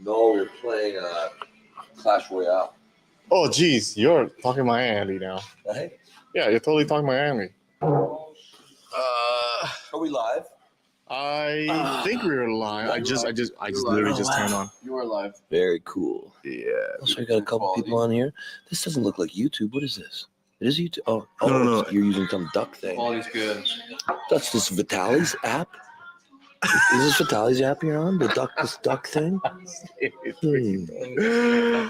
No, we're playing Clash Royale. Oh, geez, you're talking Miami now. Right? Yeah, you're totally talking Miami. Are we live? I think we were live. I just literally just turned on. You are live. Very cool. Yeah. So we got a couple people on here. This doesn't look like YouTube. What is this? It is YouTube. Oh, No. You're using some duck thing. Quality's good. That's this Vitali's app. Is this Vitali's app you're on? This duck thing?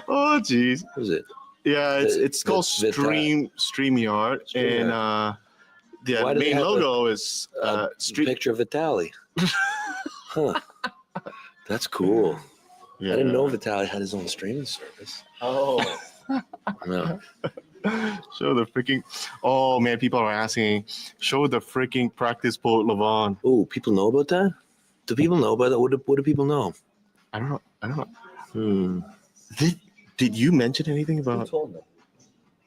Oh, geez. What is it? Yeah, it's called StreamYard, and the main logo is picture of Vitali. Huh. That's cool. Yeah. I didn't know Vitali had his own streaming service. Oh. No. Show the freaking. Oh man, people are asking. Show the freaking practice pull, Levon. Oh, people know about that? Do people know about that? What do people know? I don't know. Did you mention anything about?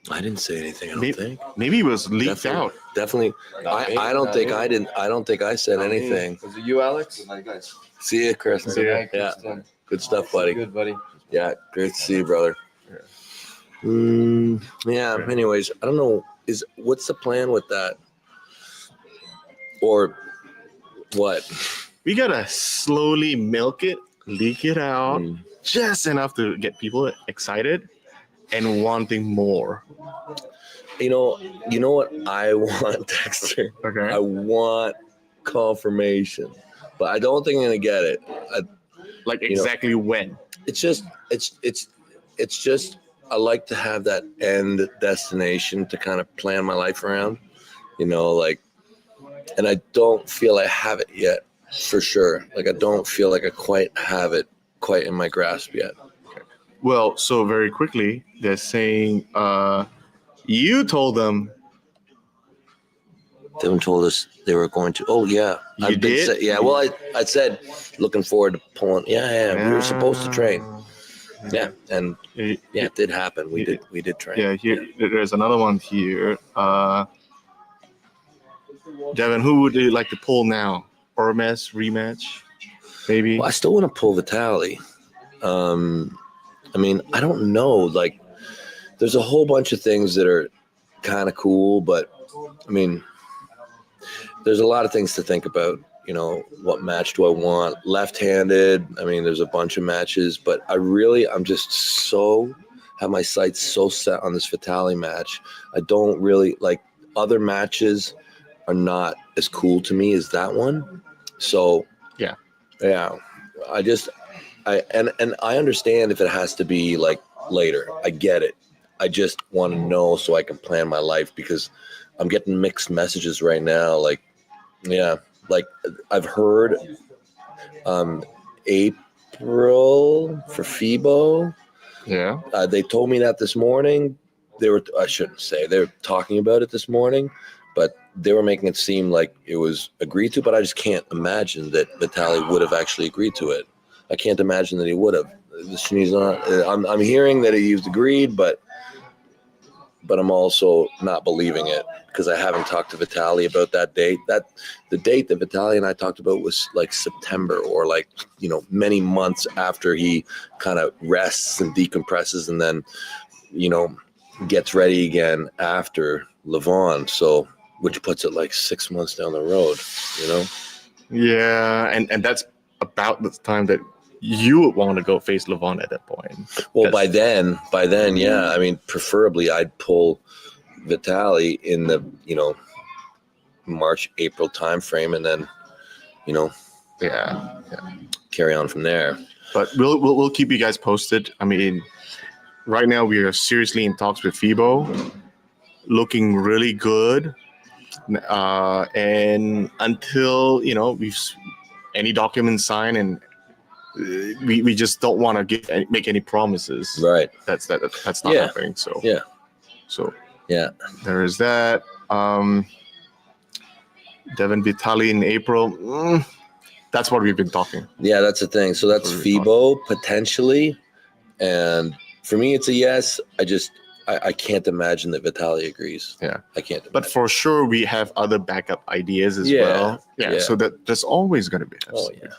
I didn't say anything. I don't think. Maybe it was leaked out. Definitely. I don't think I didn't. I don't think I said anything. Was it you, Alex? Good night, guys. See you, Chris. See ya. Yeah. Good stuff, buddy. Good, buddy. Yeah. Great to see you, brother. Yeah. Anyways, I don't know. What's the plan with that? Or what? We gotta slowly milk it, leak it out, just enough to get people excited and wanting more. You know what I want, Dexter? Okay. I want confirmation, but I don't think I'm gonna get it. Exactly when? It's just I like to have that end destination to kind of plan my life around, and I don't feel I have it yet for sure. I don't feel like I quite have it quite in my grasp yet. Well, so very quickly, they're saying you told them. Devon told us they were going to. Oh yeah, You did? Yeah. Well, I said looking forward to pulling. Yeah. We were supposed to train. Yeah, and it did happen. We did train. Yeah, here there's another one here. Devon, who would you like to pull now? Ormes rematch, maybe. Well, I still want to pull Vitali. I mean, I don't know. There's a whole bunch of things that are kind of cool, but I mean, there's a lot of things to think about. What match do I want? Left-handed. I mean, there's a bunch of matches, but I'm just have my sights so set on this Vitali match. I don't really other matches are not as cool to me as that one. So yeah. I understand if it has to be later. I get it. I just want to know so I can plan my life, because I'm getting mixed messages right now. I've heard April for FIBO. Yeah. They told me that this morning. I shouldn't say. They were talking about it this morning, but they were making it seem like it was agreed to, but I just can't imagine that Vitali would have actually agreed to it. I can't imagine that he would have. He's not. I'm hearing that he's agreed, but I'm also not believing it, because I haven't talked to Vitali about that date. The date that Vitali and I talked about was September, or many months after he kind of rests and decompresses, and then gets ready again after Levon. So, which puts it 6 months down the road. Yeah, and that's about the time that you would want to go face Levon at that point. Well, by then, yeah. I mean, preferably I'd pull Vitali in the, March, April timeframe, and then, carry on from there. But we'll keep you guys posted. I mean, right now we are seriously in talks with FIBO, looking really good. And until we've any documents signed, and we just don't want to make any promises. Right. That's not happening. So yeah. There is that. Devon Vitali in April. That's what we've been talking. Yeah, that's the thing. So that's FIBO potentially, and for me it's a yes. I can't imagine that Vitali agrees. Yeah, I can't. But for sure, we have other backup ideas as well. Yeah. So there's always going to be. Oh yeah.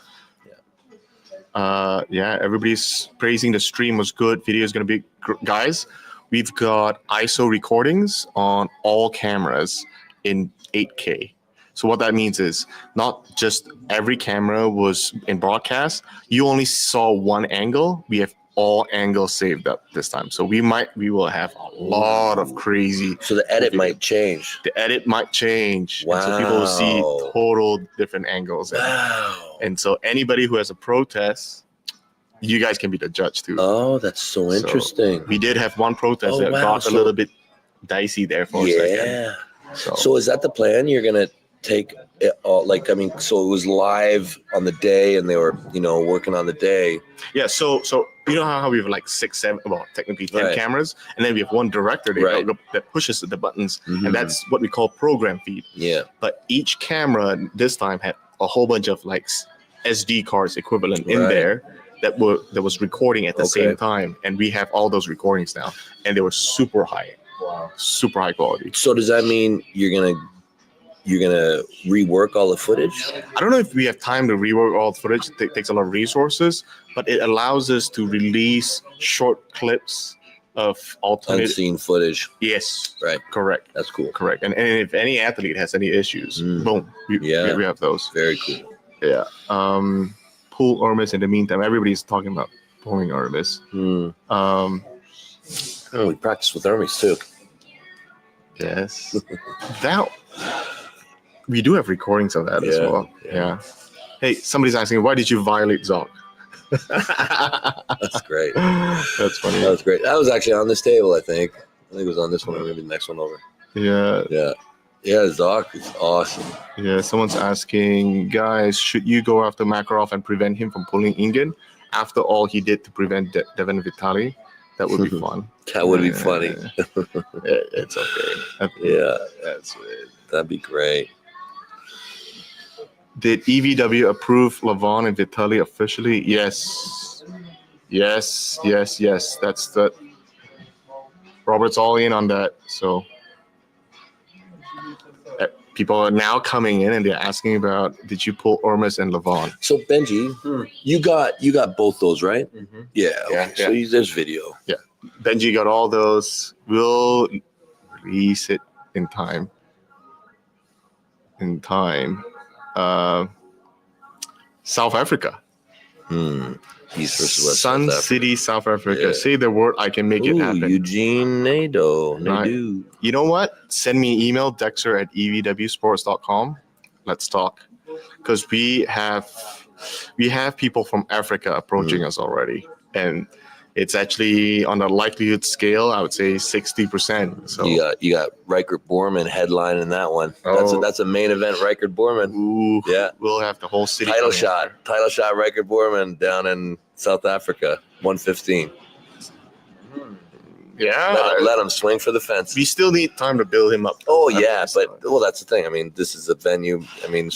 Yeah, everybody's praising the stream was good. Video is going to be guys. We've got ISO recordings on all cameras in 8K. So what that means is not just every camera was in broadcast. You only saw one angle. We have all angles saved up this time. So we will have a lot of crazy. So the edit might change. The edit might change. Wow. And so people will see total different angles. Wow. And so anybody who has a protest, you guys can be the judge too. Oh, that's so interesting. We did have one protest that got a little bit dicey there for a second. Yeah. So is that the plan? You're going to take it all, so it was live on the day and they were, working on the day. Yeah. So you know how we have like 6, 7, well, technically 10 cameras, and then we have one director that pushes the buttons, and that's what we call program feed. Yeah. But each camera this time had a whole bunch of like SD cards equivalent in there that was recording at the same time, and we have all those recordings now, and they were super high. Wow. Super high quality. So does that mean you're gonna rework all the footage? I don't know if we have time to rework all the footage. It takes a lot of resources, but it allows us to release short clips of alternate unseen footage. Yes. Right. Correct. That's cool. Correct. And if any athlete has any issues, boom, we have those. Very cool. Yeah. Pull Ormus in the meantime. Everybody's talking about pulling Ormus. We practice with Hermes too. Yes. We do have recordings of that as well. Yeah. Hey, somebody's asking, why did you violate Zoc? That's great. That's funny. That was great. That was actually on this table, I think. It was on this one or maybe the next one over. Yeah. Yeah. Yeah, Zoc is awesome. Yeah, someone's asking, guys, should you go after Makarov and prevent him from pulling Ingen? After all he did to prevent Devon Vitali? That would be fun. That would be funny. It's okay. That's it. That'd be great. Did EVW approve Lavon and Vitali officially? Yes. That's the Robert's all in on that. So people are now coming in and they're asking about, did you pull Ormus and Lavon? So Benji, you got both those, right? Mm-hmm. Yeah. Okay. So there's video. Yeah. Benji got all those. We'll release it in time. South Africa. East versus West. Sun City, South Africa. Yeah. Say the word, I can make it happen. Eugene Nadeau. You know what? Send me an email, dexter@evwsports.com. Let's talk. Because we have people from Africa approaching us already. And it's actually on a likelihood scale, I would say 60%. So you got Reichert Borman headlining that one. That's a main event, Reichert Borman. Ooh, yeah. We'll have the whole city. Title shot, Reichert Borman down in South Africa, 115. Yeah. Let him swing for the fence. We still need time to build him up. Oh yeah, but that's the thing. I mean, this is a venue. I mean,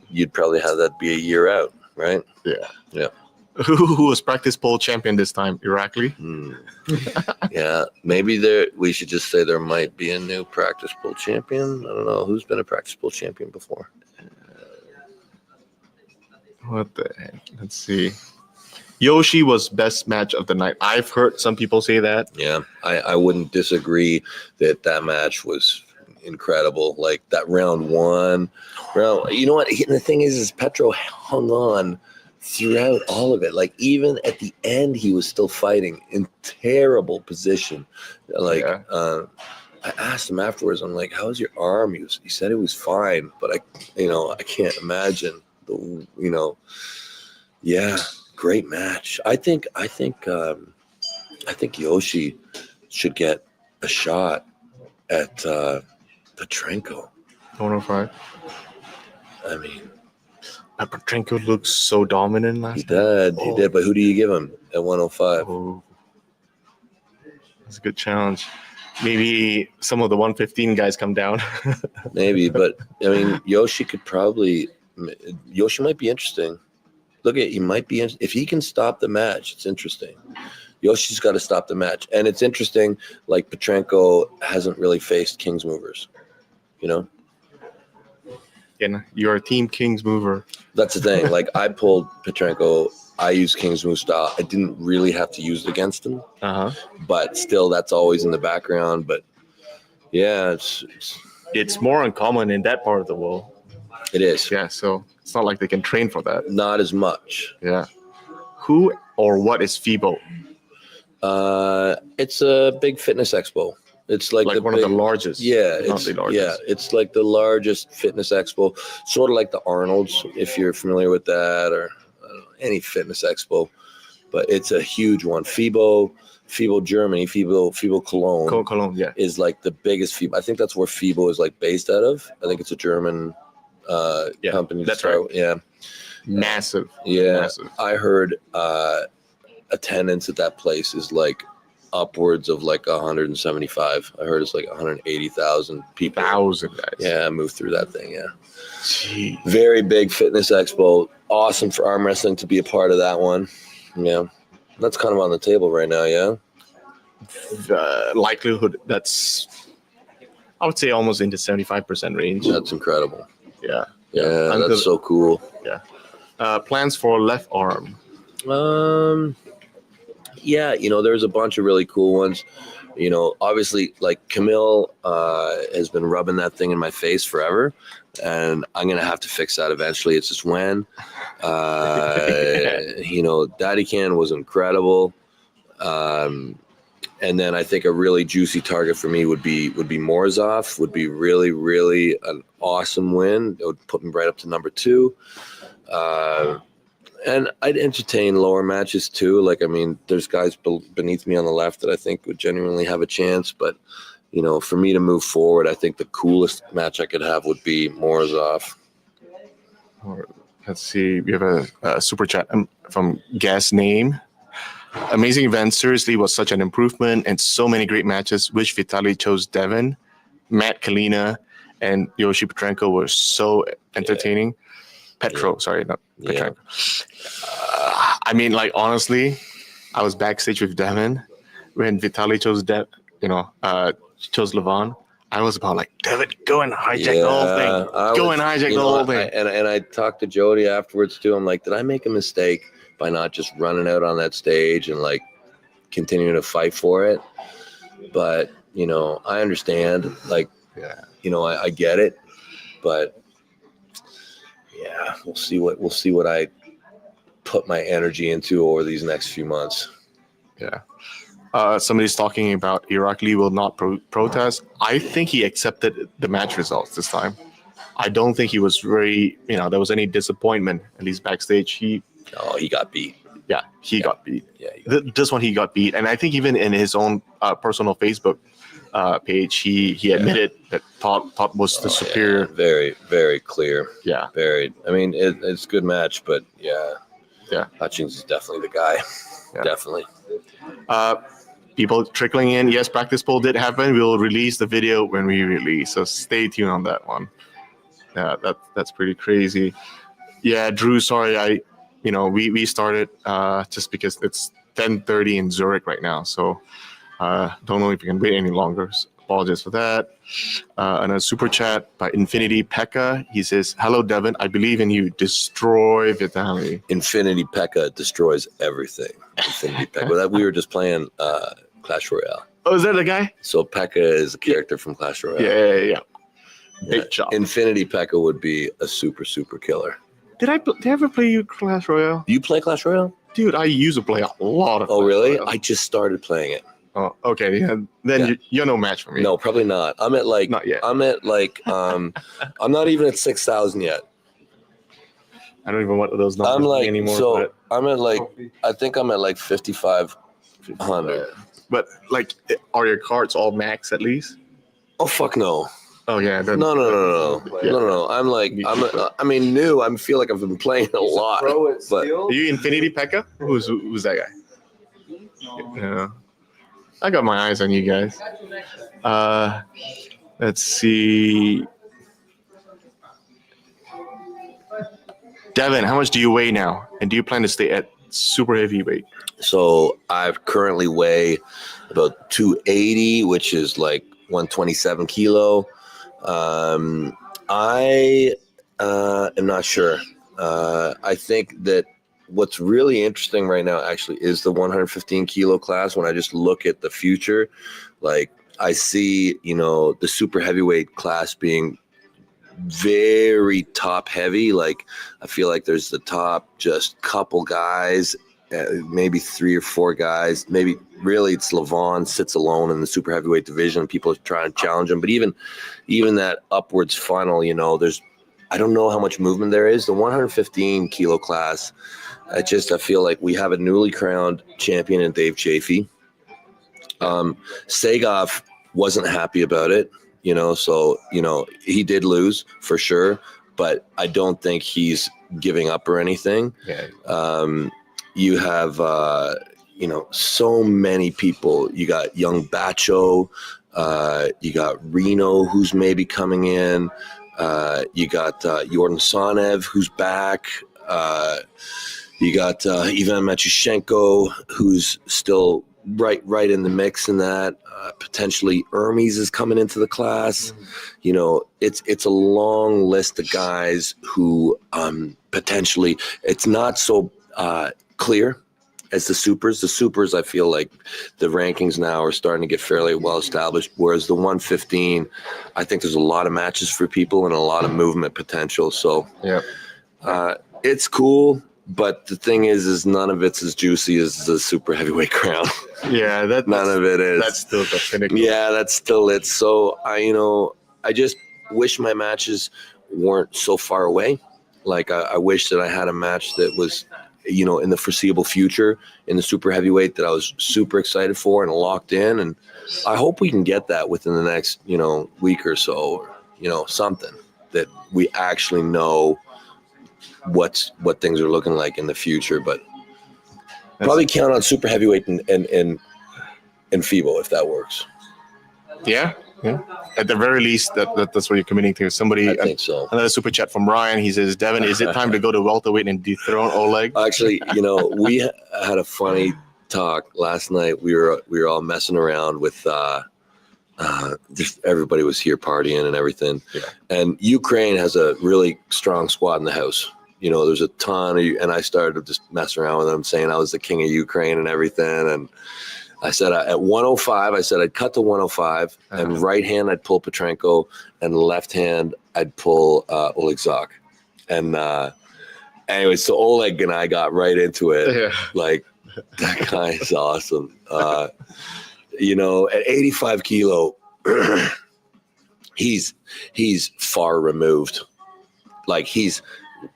you'd probably have that be a year out, right? Yeah. Who was practice poll champion this time? Irakli? Yeah, maybe we should just say there might be a new practice poll champion. I don't know. Who's been a practice poll champion before? What the heck? Let's see. Yoshi was best match of the night. I've heard some people say that. Yeah, I wouldn't disagree that match was incredible. Like that round one. You know what? The thing is Petro hung on throughout all of it. Like even at the end he was still fighting in terrible position. Like I asked him afterwards, I'm like, how's your arm? He said it was fine, but I can't imagine great match. I think Yoshi should get a shot at Petrenko. 105. I mean, Petrenko looks so dominant last night. He did. But who do you give him at 105? Oh, that's a good challenge. Maybe some of the 115 guys come down. Maybe, but I mean, Yoshi might be interesting. He might be if he can stop the match. It's interesting. Yoshi's got to stop the match, and it's interesting. Like Petrenko hasn't really faced Kings movers, And you're a team Kings mover. That's the thing. Like I pulled Petrenko I use King's Moose style. I didn't really have to use it against him, Uh-huh. but still, that's always in the background. But yeah, It's more uncommon in that part of the world. it is Yeah, so it's not like they can train for that. not as much. Yeah. Who or what is FIBO? It's a big fitness expo. It's like Like one of the largest. Yeah, not the largest. it's like the largest fitness expo, sort of like the Arnold's, if you're familiar with that, or any fitness expo. But it's a huge one. FIBO Germany, FIBO Cologne Cologne, yeah. is like the biggest FIBO. I think that's where FIBO is like based out of. I think it's a German company. That's right. Yeah. Massive. Yeah. Massive. I heard attendance at that place is like upwards of like 175. I heard it's like 180,000 people. 1,000 guys. Yeah, move through that thing. Yeah. Gee. Very big fitness expo. Awesome for arm wrestling to be a part of that one. Yeah. That's kind of on the table right now. Yeah. The likelihood I would say almost into 75% range. That's incredible. Yeah. Yeah. That's so cool. Plans for left arm. Yeah, there's a bunch of really cool ones. Obviously, like Camille has been rubbing that thing in my face forever, and I'm gonna have to fix that eventually. It's just when. Daddy Can was incredible, and then I think a really juicy target for me would be Morozov. Would be really, really an awesome win. It would put me right up to number 2. And I'd entertain lower matches too. Like, I mean, there's guys beneath me on the left that I think would genuinely have a chance. But, for me to move forward, I think the coolest match I could have would be Morozov. Let's see. We have a super chat from Gas Name. Amazing event. Seriously, was such an improvement and so many great matches. Wish Vitaly chose Devon, Matt Kalina, and Yoshi Petrenko were so entertaining. Sorry, not Petrenko. I mean, like, honestly, I was backstage with Devon when Vitaly chose chose Levon. I was about like, Devon, go and hijack the whole thing. Go and hijack the whole thing. And I talked to Jody afterwards too. I'm like, did I make a mistake by not just running out on that stage and like continuing to fight for it? But I understand. Like, I get it. But yeah, we'll see what I put my energy into over these next few months. Yeah. Somebody's talking about Irakli will not protest. I think he accepted the match results this time. I don't think he was very, there was any disappointment, at least backstage. He got beat. Yeah, he got beat. Yeah, this one he got beat. And I think even in his own personal Facebook page, he admitted that Todd was the superior. Yeah. Very, very clear. Yeah. Very. I mean, it's a good match, but yeah. Hutchings is definitely the guy. Yeah. Definitely. People trickling in. Yes, practice poll did happen. We'll release the video when we release. So stay tuned on that one. Yeah, that's pretty crazy. Yeah, Drew, sorry, we started just because it's 10:30 in Zurich right now. So don't know if you can wait any longer. So apologize for that. And a super chat by Infinity Pekka. He says, "Hello, Devon. I believe in you. Destroy Vitaly." Infinity Pekka destroys everything. Infinity Pekka. Well, we were just playing Clash Royale. Oh, is that the guy? So Pekka is a character from Clash Royale. Yeah. Big job. Infinity Pekka would be a super, super killer. Did I ever play you Clash Royale? You play Clash Royale? Dude, I used to play a lot of Clash really? Royale. I just started playing it. Oh, okay. Yeah. Then you're no match for me. No, probably not. I'm at like, not yet. I'm at like, I'm not even at 6,000 yet. I don't even know what those numbers I'm like, anymore. So I'm at like, I think I'm at like 5,500. But like, are your cards all max at least? Oh, fuck no. Oh yeah. No. I'm like, new. I feel like I've been playing a lot. But are you Infinity Pekka? Who's that guy? Yeah. I got my eyes on you guys. Let's see. Devon, how much do you weigh now? And do you plan to stay at super heavyweight? So I currently weigh about 280, which is like 127 kilo. I am not sure. I think that what's really interesting right now actually is the 115 kilo class. When I just look at the future, like I see, the super heavyweight class being very top heavy. Like I feel like there's the top just couple guys, maybe 3 or 4 guys. Maybe really it's Levon sits alone in the super heavyweight division. People are trying to challenge him, but even that upwards funnel, there's, I don't know how much movement there is. The 115 kilo class, I feel like we have a newly crowned champion in Dave Chafee. Sagov wasn't happy about it, so, he did lose for sure, but I don't think he's giving up or anything. Yeah. You have, so many people. You got young Bacho, you got Reno, who's maybe coming in. You got Jordan Sonev, who's back. You got Ivan Matyushenko, who's still right in the mix in that. Potentially Hermes is coming into the class. It's a long list of guys who potentially, it's not so clear as the supers. The supers, I feel like the rankings now are starting to get fairly well established, whereas the 115, I think there's a lot of matches for people and a lot of movement potential. So it's cool. But the thing is none of it's as juicy as the super heavyweight crown. Yeah, none of it is. That's still the pinnacle. Yeah, that's still it. So I just wish my matches weren't so far away. Like I wish that I had a match that was, in the foreseeable future in the super heavyweight that I was super excited for and locked in. And I hope we can get that within the next, week or so, or, something that we actually know what things are looking like in the future, but probably count on super heavyweight and FIBO if that works. Yeah. At the very least, that's what you're committing to. Somebody, I think so. Another super chat from Ryan. He says, Devon, is it time to go to welterweight and dethrone Oleg? Actually, we had a funny talk last night. We were all messing around with just everybody was here partying and everything. Yeah. And Ukraine has a really strong squad in the house. There's a ton of, and I started just messing around with them, saying I was the king of Ukraine and everything. And I said at 105, I'd cut to 105, and right hand I'd pull Petrenko, and left hand I'd pull Oleg Zok. And anyway, so Oleg and I got right into it. Yeah. Like, that guy is awesome. At 85 kilo, he's far removed. Like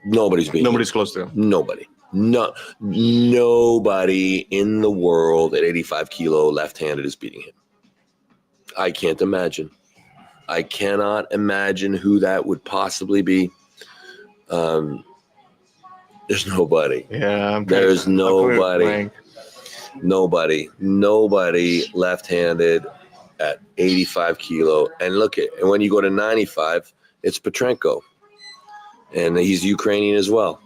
nobody's close to him. Nobody in the world at 85 kilo left-handed is beating him. I can't imagine. I cannot imagine who that would possibly be. There's nobody. Yeah, there's nobody. Nobody left-handed at 85 kilo. And and when you go to 95, it's Petrenko. And he's Ukrainian as well.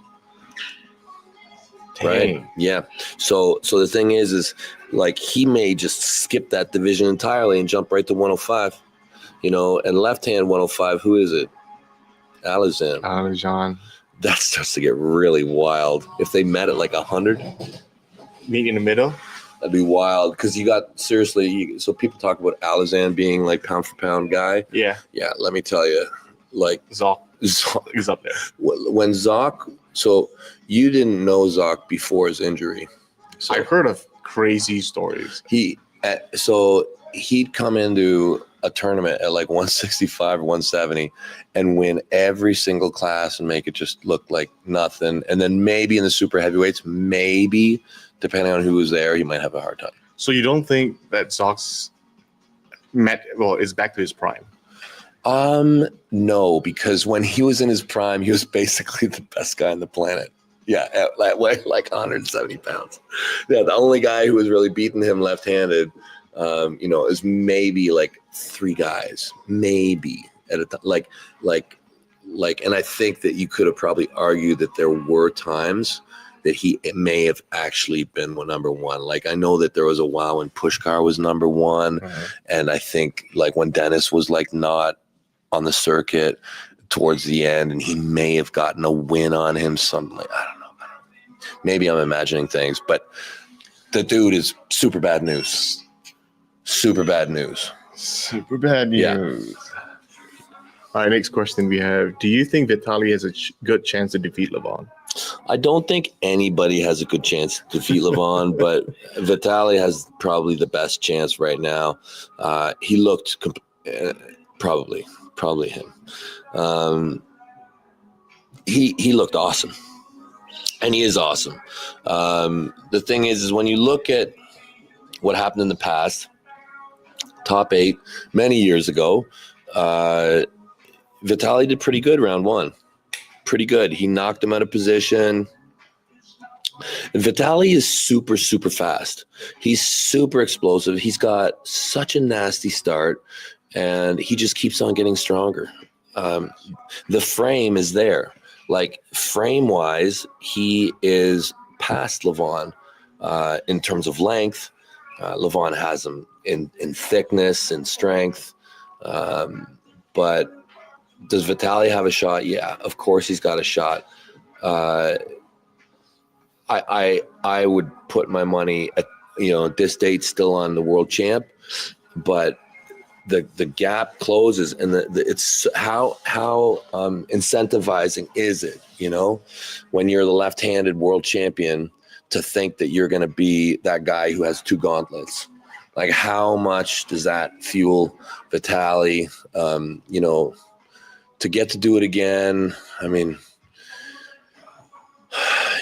Dang. Right? Yeah. So the thing is like he may just skip that division entirely and jump right to 105. And left hand 105, who is it? Alexan. That starts to get really wild. If they met at like 100, meet in the middle, that'd be wild. Because you got so people talk about Alexan being like pound for pound guy. Yeah. Yeah. Let me tell you, like Zok is up there. When Zok, so you didn't know Zok before his injury. So I've heard of crazy stories. He'd come into a tournament at like 165 or 170 and win every single class and make it just look like nothing. And then maybe in the super heavyweights, maybe depending on who was there, he might have a hard time. So you don't think that Zok's is back to his prime? No, because when he was in his prime, he was basically the best guy on the planet. Yeah, at like 170 pounds. Yeah, the only guy who was really beating him left-handed, is maybe like 3 guys, maybe at a time. Like, and I think that you could have probably argued that there were times that he may have actually been number one. Like, I know that there was a while when Pushkar was number one, and I think like when Dennis was like not on the circuit towards the end, and he may have gotten a win on him. Something like, I don't know. maybe I'm imagining things, but the dude is super bad news. Super bad news. Super bad news. Yeah. All right, next question we have. Do you think Vitaly has a good chance to defeat Levon? I don't think anybody has a good chance to defeat Levon, but Vitaly has probably the best chance right now. He looked probably him. He looked awesome, and he is awesome. The thing is when you look at what happened in the past, top 8 many years ago, Vitaly did pretty good round 1. Pretty good. He knocked him out of position. Vitaly is super, super fast. He's super explosive. He's got such a nasty start, and he just keeps on getting stronger. The frame is there. Like, frame-wise, he is past Levon in terms of length. Levon has him in thickness and strength. But does Vitaly have a shot? Yeah, of course he's got a shot. I would put my money at, this date still on the world champ, but the gap closes, and it's how incentivizing is it, when you're the left-handed world champion, to think that you're going to be that guy who has 2 gauntlets. Like, how much does that fuel Vitaly, to get to do it again? I mean,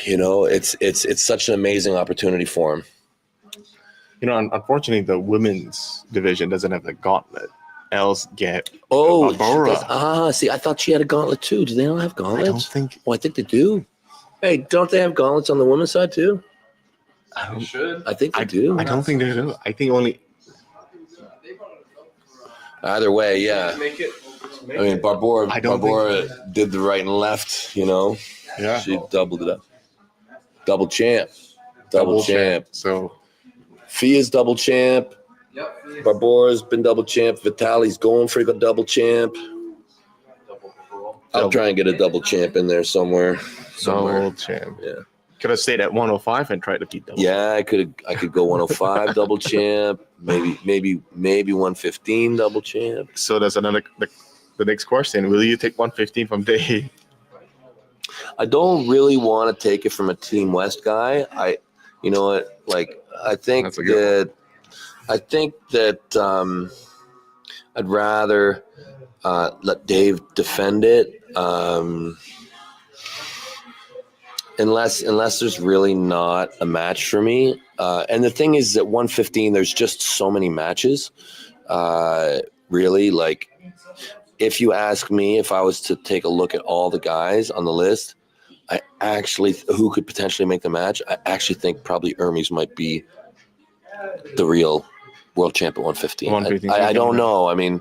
it's such an amazing opportunity for him. Unfortunately, the women's division doesn't have the gauntlet. Else get Barbara. See, I thought she had a gauntlet too. Do they not have gauntlets? I don't think. Oh, I think they do. Hey, don't they have gauntlets on the women's side too? I should. I think they do. I don't think they do. I think only. Either way, yeah. I mean, Barbara did the right and left, Yeah. She doubled it up. Double champ. Double champ. So Fia's double champ. Yep. Barbara's been double champ. Vitaly's going for a double champ. I'll try and get a double champ in there somewhere. double champ. Yeah. Could have stayed at 105 and tried to beat double. Yeah, I could go 105 double champ. Maybe 115 double champ. So that's the next question. Will you take 115 from Dave? I don't really want to take it from a Team West guy. I think that I'd rather let Dave defend it, unless there's really not a match for me. And the thing is, at 115, there's just so many matches. Really, like, if you ask me, if I was to take a look at all the guys on the list, I actually, who could potentially make the match, I actually think probably Hermes might be the real world champ at 115. I don't know. I mean,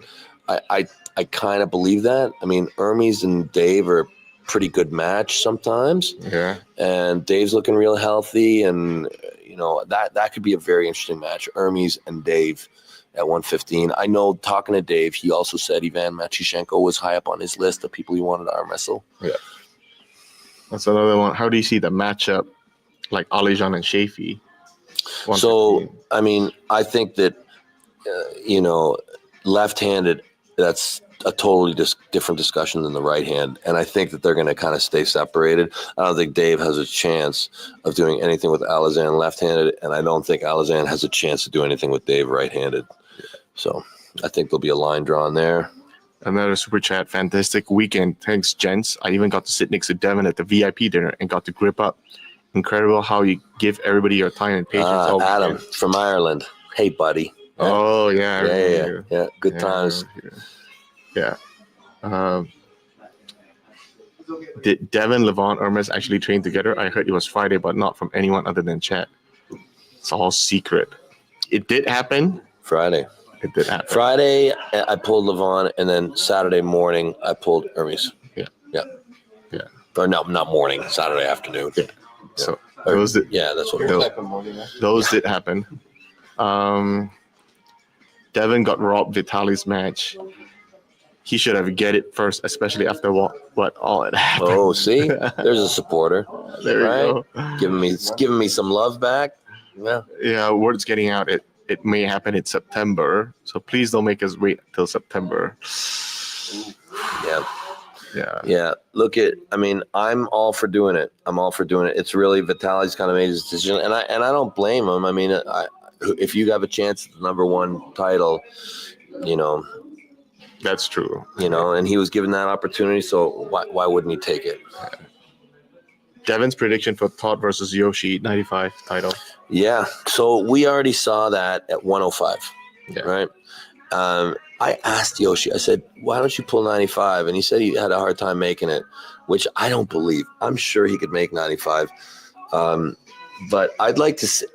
I kind of believe that. I mean, Hermes and Dave are a pretty good match sometimes. Yeah. And Dave's looking real healthy, and that could be a very interesting match. Hermes and Dave at 115. I know, talking to Dave, he also said Ivan Machyshenko was high up on his list of people he wanted to arm wrestle. Yeah. That's another one. How do you see the matchup, like Alijan and Shafi? So, I mean, I think that, left-handed, that's a totally different discussion than the right hand. And I think that they're going to kind of stay separated. I don't think Dave has a chance of doing anything with Alizan left-handed, and I don't think Alizan has a chance to do anything with Dave right-handed. So I think there'll be a line drawn there. Another super chat. Fantastic weekend. Thanks, gents. I even got to sit next to Devon at the VIP dinner and got to grip up. Incredible how you give everybody your time and patience. Adam from Ireland. Hey, buddy. Oh, yeah. Yeah. Good times. Yeah. Did Devon, Levon, Hermes actually train together? I heard it was Friday, but not from anyone other than chat. It's all secret. It did happen. Friday. It did happen. Friday, I pulled Levon, and then Saturday morning, I pulled Hermes. Yeah. Or no, not morning. Saturday afternoon. Yeah. So those did. Yeah, that's what it was. Those did happen. Devon got robbed Vitaly's match. he should have get it first, especially after what all it happened. Oh, see, there's a supporter. There you right? go. Giving me some love back. Yeah. Yeah, word's getting out. It may happen in September, so please don't make us wait till September. Yeah. Yeah. Yeah. I'm all for doing it. It's really Vitali's kind of made his decision, and I don't blame him. I mean, if you have a chance at the number one title, That's true. and he was given that opportunity, so why wouldn't he take it? Devon's prediction for Todd versus Yoshi 95 title. Yeah. So we already saw that at 105. Yeah. Right. I asked Yoshi, I said, why don't you pull 95? And he said he had a hard time making it, which I don't believe. I'm sure he could make 95. But I'd like to see,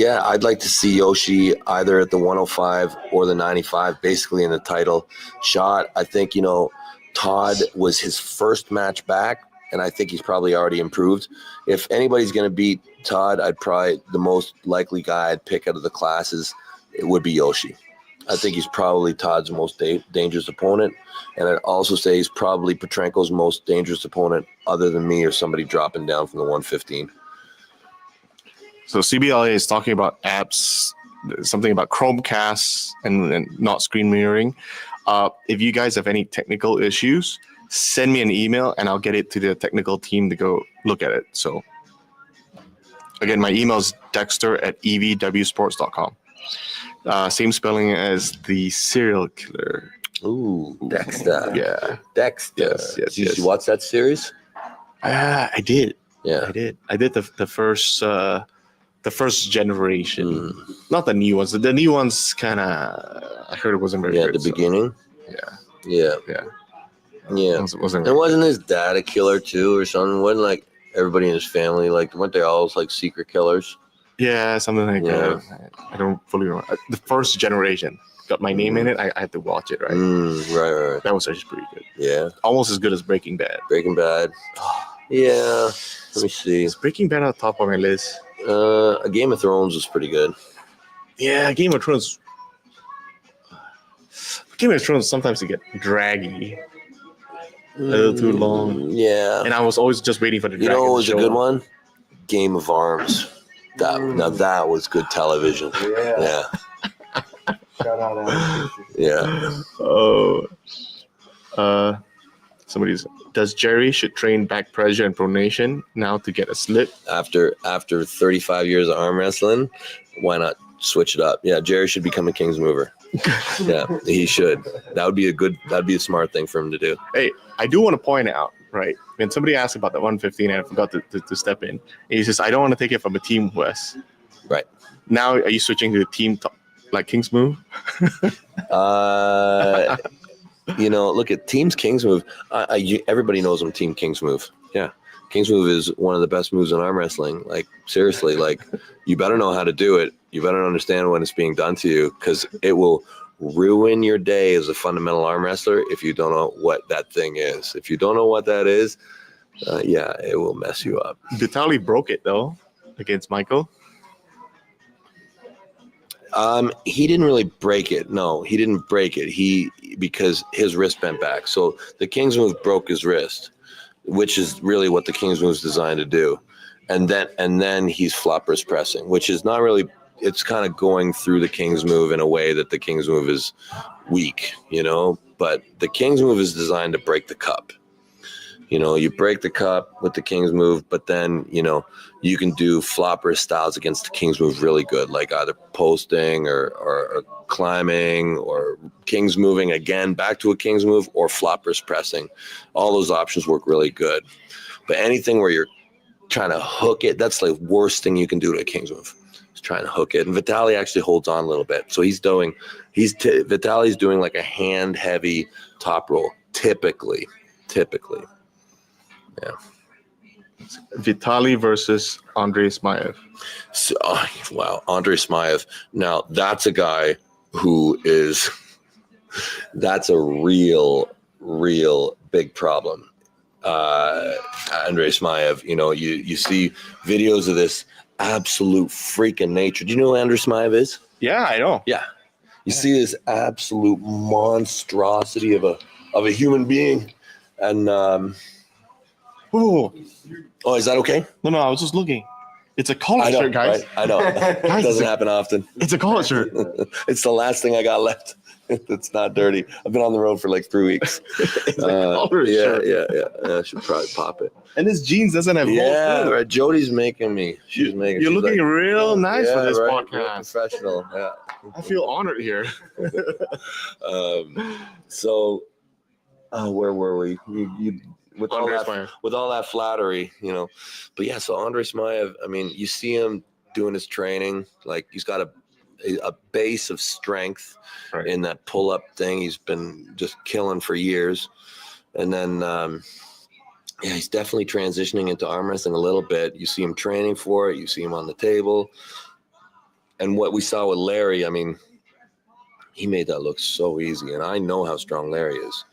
I'd like to see Yoshi either at the 105 or the 95, basically in the title shot. I think, Todd was his first match back, and I think he's probably already improved. If anybody's going to beat Todd, the most likely guy I'd pick out of the classes, it would be Yoshi. I think he's probably Todd's most dangerous opponent. And I'd also say he's probably Petrenko's most dangerous opponent other than me or somebody dropping down from the 115. So CBLA is talking about apps, something about Chromecast and not screen mirroring. If you guys have any technical issues, send me an email and I'll get it to the technical team to go look at it. So again, my email is dexter@evwsports.com. Same spelling as the serial killer. Ooh, Dexter. Yeah. Dexter. Yes. Did you watch that series? I did. Yeah. I did the first generation. Not the new ones. The new ones kind of, I heard it wasn't very good. Yeah, the beginning. Yeah. Wasn't his dad a killer too or something? Wasn't like everybody in his family, weren't they all like secret killers? Yeah, something like that. I don't fully remember. The first generation got my name in it. I had to watch it, right? Right. That was actually pretty good. Yeah. Almost as good as Breaking Bad. Yeah. Let me see. Is Breaking Bad on top of my list? A Game of Thrones was pretty good. Yeah, Game of Thrones. Game of Thrones sometimes it get draggy. A little too long. Yeah. And I was always just waiting for the dragon. What was a good one? Game of Arms. That was good television. Yeah. Shout out Adam. Yeah. Oh. Does Jerry should train back pressure and pronation now to get a slip? After 35 years of arm wrestling, why not switch it up? Yeah, Jerry should become a King's mover. Yeah, he should. That'd be a smart thing for him to do. Hey, I do want to point out, right? When somebody asked about the 115 and I forgot to step in, and he says, I don't want to take it from a Team West. Right. Now, are you switching to the Team top, like King's move? Look at Team's King's move. Everybody knows I'm Team King's move. Yeah. King's move is one of the best moves in arm wrestling. Seriously, you better know how to do it. You better understand when it's being done to you, because it will ruin your day as a fundamental arm wrestler if you don't know what that thing is. If you don't know what that is, it will mess you up. Vitali broke it, though, against Michael. He didn't really break it. No, he didn't break it. Because his wrist bent back. So the King's move broke his wrist, which is really what the King's move is designed to do. And then he's flop wrist pressing, which is not really, it's kind of going through the King's move in a way that the King's move is weak, but the King's move is designed to break the cup. You break the cup with the King's move, but then, you can do flop wrist styles against the King's move really good, like either posting or climbing or King's moving again back to a King's move or flop wrist pressing. All those options work really good. But anything where you're trying to hook it, that's the worst thing you can do to a King's move. Is trying to hook it. And Vitali actually holds on a little bit. So Vitali's doing like a hand heavy top roll, typically. Yeah. Vitali versus Andrei Smaev. So, wow, Andrei Smaev. Now, that's a guy that's a real big problem. Andrei Smaev, you see videos of this absolute freak of nature. Do you know who Andrei Smaev is? Yeah, I know. Yeah. You see this absolute monstrosity of a human being, and Oh, is that okay? no, I was just looking. It's a collar shirt, guys. Right? I know. It Guys, doesn't happen often. It's a collar shirt. It's the last thing I got left. It's not dirty. I've been on the road for like 3 weeks. It's a collar shirt. Yeah. I should probably pop it. And this jeans doesn't have holes. Yeah, right. Jody's making me. She's making. You're she's looking like, real nice for this right, real podcast. professional. Yeah. I feel honored here. So, where were we? You with all Andres that Meyer. with all that flattery, But yeah, so Andres Maiev, I mean, you see him doing his training, like he's got a base of strength Right. in that pull-up thing. He's been just killing for years, and then he's definitely transitioning into arm wrestling a little bit. You see him training for it. You see him on the table, and what we saw with Larry, I mean, he made that look so easy, and I know how strong Larry is.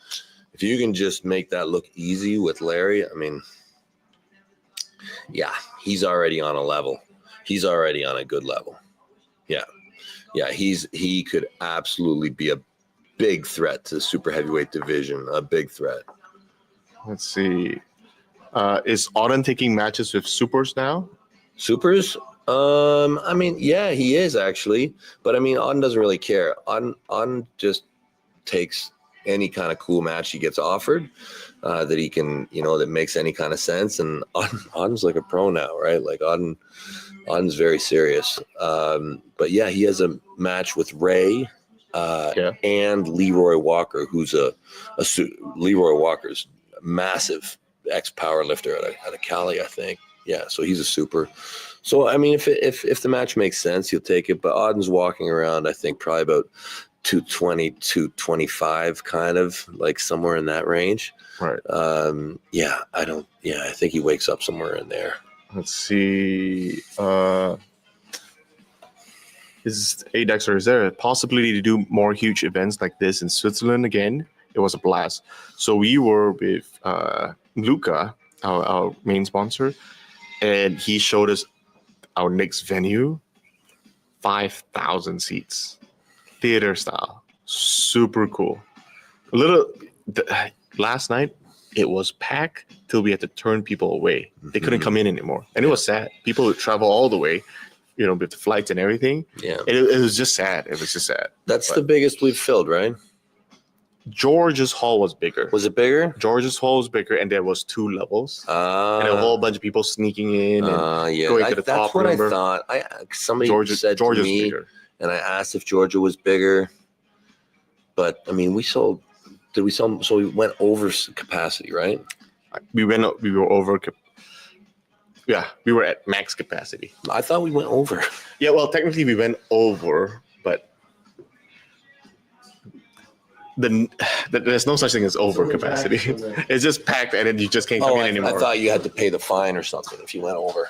If you can just make that look easy with Larry, I mean, yeah, he's already on a level. He's already on a good level. Yeah, he could absolutely be a big threat to the super heavyweight division, a big threat. Let's see. Is Auden taking matches with supers now? Supers? I mean, yeah, he is actually, but I mean, Auden doesn't really care. Auden just takes any kind of cool match he gets offered that he can, that makes any kind of sense. And Auden's like a pro now, right? Like Auden's very serious. But yeah, he has a match with Ray and Leroy Walker, who's Leroy Walker's massive ex-power lifter out of Cali, I think. Yeah, so he's a super. So I mean, if the match makes sense, he'll take it. But Auden's walking around, I think, probably about 220, 225, kind of like somewhere in that range. Right. I think he wakes up somewhere in there. Let's see. Dexter, is there a possibility to do more huge events like this in Switzerland again? It was a blast. So we were with Luca, our main sponsor, and he showed us our next venue, 5,000 seats, theater style, super cool. Last night, it was packed till we had to turn people away. They couldn't come in anymore. And it was sad. People would travel all the way, with the flights and everything. Yeah. It was just sad. It was just sad. That's the biggest we've filled, right? George's Hall was bigger. Was it bigger? George's Hall was bigger, and there was 2 levels. And a whole bunch of people sneaking in and going to the top. That's what number. I thought. Somebody said George to is me, bigger. And I asked if Georgia was bigger. But, I mean, so we went over capacity, right? We were over. Yeah, we were at max capacity. I thought we went over. Yeah, well, technically we went over, but there's no such thing as over capacity. It's just packed, and then you just can't come in anymore. I thought you had to pay the fine or something if you went over.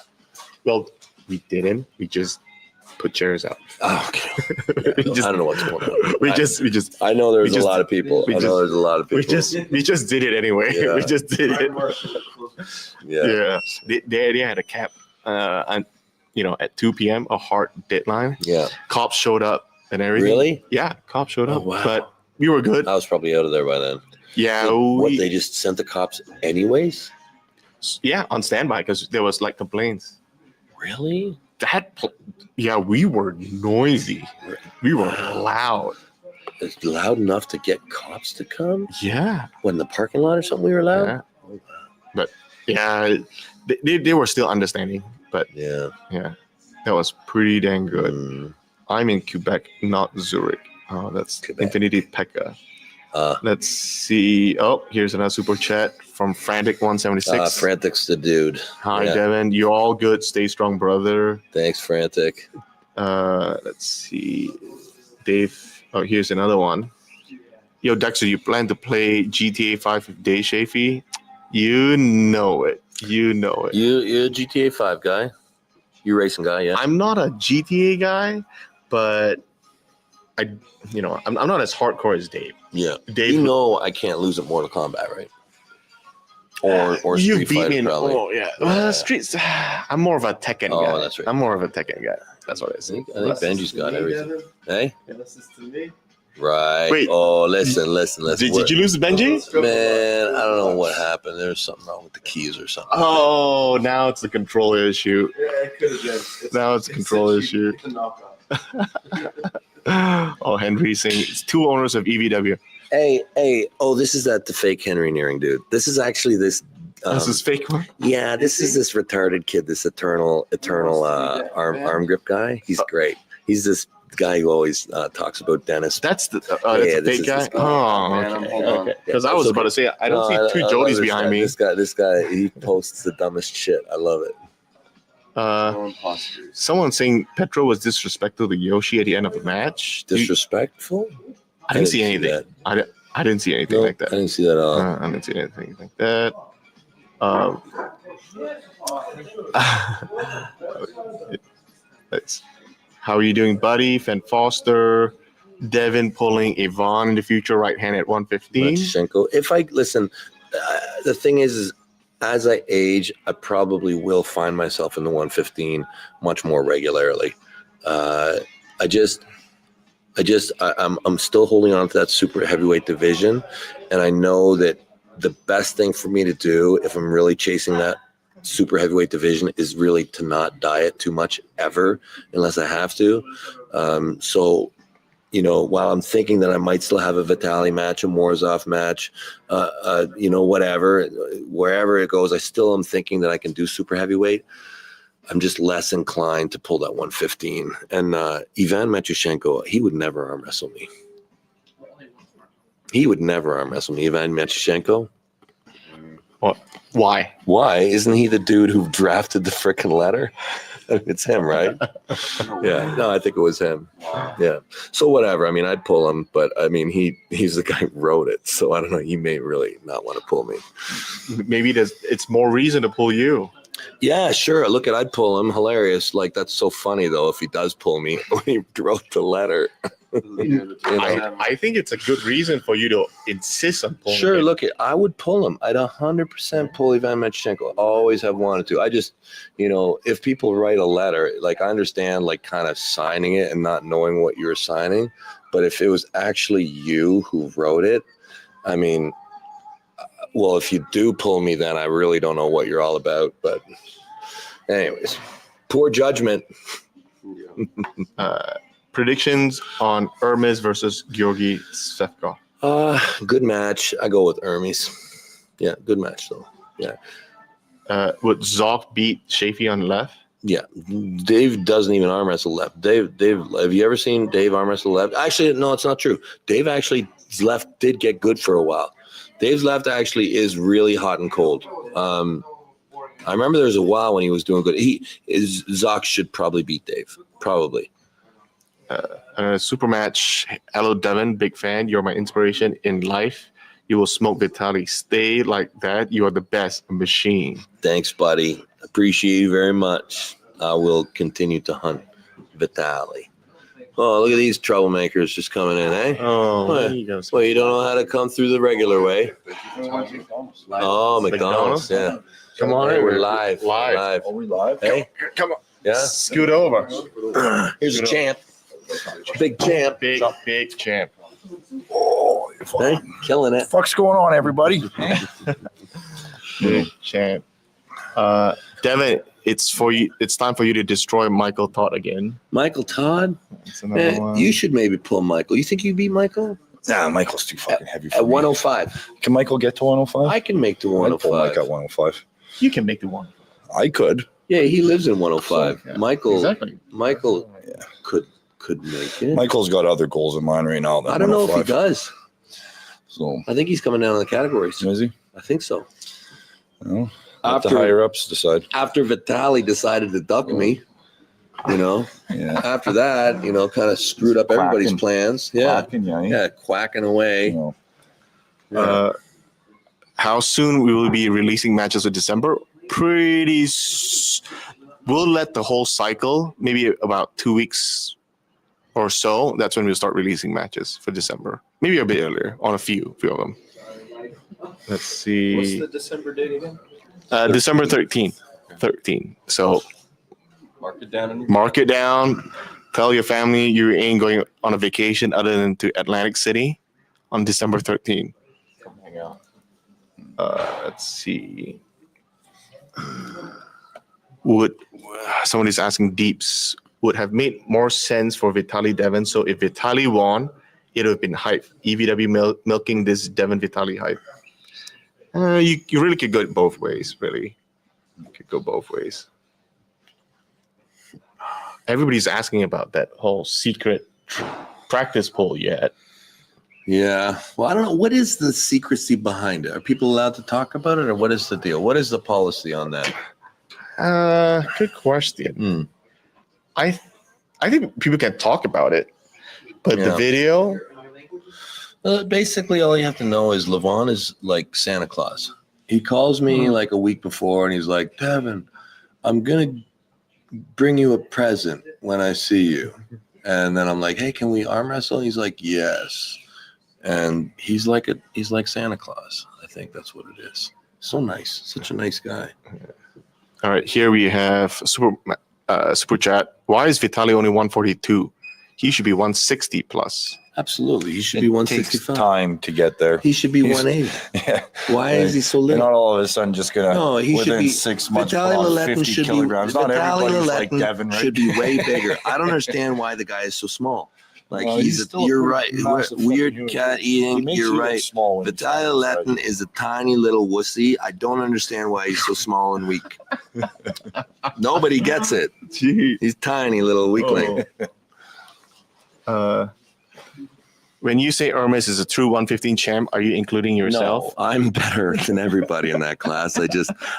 Well, we didn't. We just put chairs out. Oh, okay. Yeah, I don't know what's going on. We just. I know there's a lot of people. We just did it anyway. Yeah. We just did it. Yeah. They had a cap, at 2 p.m. a hard deadline. Yeah. Cops showed up and everything. Really? Yeah, cops showed up. Oh, wow. But we were good. I was probably out of there by then. Yeah. So they just sent the cops anyways? Yeah, on standby because there was like complaints. Really? We were noisy. We were loud. It's loud enough to get cops to come? Yeah. What, in the parking lot or something we were loud? Yeah. But yeah, they were still understanding. But yeah, that was pretty dang good. I'm in Quebec, not Zurich. Oh, that's Quebec. Infinity Pekka. Let's see. Oh, here's another super chat from Frantic 176. Frantic's the dude. Hi, Devon. You're all good. Stay strong, brother. Thanks, Frantic. Let's see. Dave. Oh, here's another one. Yo, Dexter, you plan to play GTA 5 with Dave Shafee? You know it. You're a GTA 5 guy. You racing guy, yeah? I'm not a GTA guy, but I'm not as hardcore as Dave. Yeah. Dave, I can't lose at Mortal Kombat, right? Or Street Fighter, probably. Oh, yeah. Streets. I'm more of a Tekken guy. Oh, that's right. I'm more of a Tekken guy. That's what it is. I think Benji's got everything. Hey, This to me. right? Wait. Oh, listen. Did you lose Benji? Man, I don't know what happened. There's something wrong with the keys or something. Oh, now it's a control issue. Yeah, it could have been. Now it's a control issue. It's a knockoff. Oh, Henry saying it's 2 owners of EVW. Hey. Oh, this is the fake Henry Nearing dude. This is actually this. This is fake one. Yeah, this is this retarded kid. This eternal arm grip guy. He's great. He's this guy who always talks about Dennis. That's the Yeah, that's a this fake is guy. this guy. Oh, Man, okay. hold on. Because I was about to say I don't see 2 love Jodies this behind guy. me. This guy, he posts the dumbest shit. I love it. Imposters. Someone saying Petro was disrespectful to Yoshi at the end of the match. Disrespectful? I didn't see see anything. that. I didn't see anything No, like that. I didn't see that at all. I didn't see anything like that. How are you doing, buddy? Fen Foster, Devin pulling Yvonne in the future right hand at 115. Lomachenko. If I listen, the thing is as I age, I probably will find myself in the 115 much more regularly. I'm still holding on to that super heavyweight division, and I know that the best thing for me to do if I'm really chasing that super heavyweight division is really to not diet too much ever, unless I have to. So, while I'm thinking that I might still have a Vitaly match, a Morozov match, whatever, wherever it goes, I still am thinking that I can do super heavyweight. I'm just less inclined to pull that 115. And Ivan Matyushenko, he would never arm wrestle me. Ivan Matyushenko. What? Why? Why? Isn't he the dude who drafted the frickin' letter? It's him, right? Yeah. No, I think it was him. Yeah. So whatever. I mean, I'd pull him, but I mean, he's the guy who wrote it. So I don't know. He may really not want to pull me. Maybe it's more reason to pull you. Yeah, sure. Look, I'd pull him. Hilarious. Like, that's so funny, though, if he does pull me when he wrote the letter. I think it's a good reason for you to insist on pulling Sure, him. look, I would pull him. I'd 100% pull Ivan Matyushenko. Always have wanted to. I just, if people write a letter, like, I understand, like, kind of signing it and not knowing what you're signing. But if it was actually you who wrote it, I mean, well, if you do pull me, then I really don't know what you're all about. But anyways, poor judgment. Predictions on Hermes versus Georgi Svevkov. Good match. I go with Hermes. Yeah, good match, though. Yeah. Would Zoff beat Shafee on left? Yeah, Dave doesn't even arm wrestle left. Dave, have you ever seen Dave arm wrestle left? Actually, no, it's not true. Dave actually left did get good for a while. Dave's left actually is really hot and cold. I remember there was a while when he was doing good. Zock should probably beat Dave. Probably. Super match. Hello, Devon. Big fan. You're my inspiration in life. You will smoke Vitaly. Stay like that. You are the best machine. Thanks, buddy. Appreciate you very much. I will continue to hunt Vitaly. Oh, look at these troublemakers just coming in, eh? Oh, What? you go. Well, you don't know how to come through the regular way. Oh, McDonald's. Yeah. Come on, Hey, we're we're live. live. Are we live? Hey, Come on. yeah. Scoot over. Here's a champ. Big champ. Big champ. Oh, Hey, killing it. fuck's going on, everybody? Big champ. Devin, it's for you. It's time for you to destroy Michael Todd again. Michael Todd? That's another one. You should maybe pull Michael. You think you beat Michael? Nah, Michael's too fucking heavy for At me. 105. Can Michael get to 105? I can make the I'd pull Mike 105. at 105. You can make the one. I could. Yeah, he lives in 105. Yeah, Michael exactly. Yeah. could make it. Michael's got other goals in mind right now. Than I don't know if he 105. does. So, I think he's coming down in the categories. is he? I think so. Well, let the higher ups decide. After Vitaly decided to duck me, Yeah. after that, kind of screwed up everybody's Quacking. plans. Yeah. Yeah. Yeah, quacking away. You know, Uh, how soon we will be releasing matches in December? We'll let the whole cycle, maybe about 2 weeks or so. That's when we'll start releasing matches for December. Maybe a bit earlier on a few of them. Let's see. What's the December date again? December 13th. 13. So Mark it down. Tell your family you ain't going on a vacation other than to Atlantic City on December 13th. Come hang out. Let's see. Would somebody's asking Deeps would have made more sense for Vitaly Devon. So if Vitaly won, it would have been hype. EVW milking this Devon Vitaly hype. You really could go both ways. Really, you could go both ways. Everybody's asking about that whole secret practice poll yet. Yeah. Well, I don't know. What is the secrecy behind it? Are people allowed to talk about it, or what is the deal? What is the policy on that? Good question. I think people can talk about it, but the video. Basically, all you have to know is Levon is like Santa Claus. He calls me like a week before, and he's like, "Devon, I'm gonna bring you a present when I see you." And then I'm like, "Hey, can we arm wrestle?" And he's like, "Yes." And he's like Santa Claus. I think that's what it is. So nice, such a nice guy. All right, here we have super chat. Why is Vitaly only 142? He should be 160 plus. Absolutely, he should It be takes 165. time to get there. He should be 180. Yeah. Why is he so You're little? not all of a sudden just gonna. No, he should within be. 6 months Vitaly put on Larratt 50 should kilograms. be. Not Vitaly everybody's like Larratt Devon, right? should be way bigger. I don't understand why the guy is so small. Like Well, he's still a you're pretty right. massive Weird fucking cat He eating. makes You're you look right. small when he's Vitaly on the side. Larratt is a tiny little wussy. I don't understand why he's so small and weak. Nobody gets it. Gee. He's tiny little weakling. When you say Hermes is a true 115 champ, are you including yourself? No, I'm better than everybody in that class.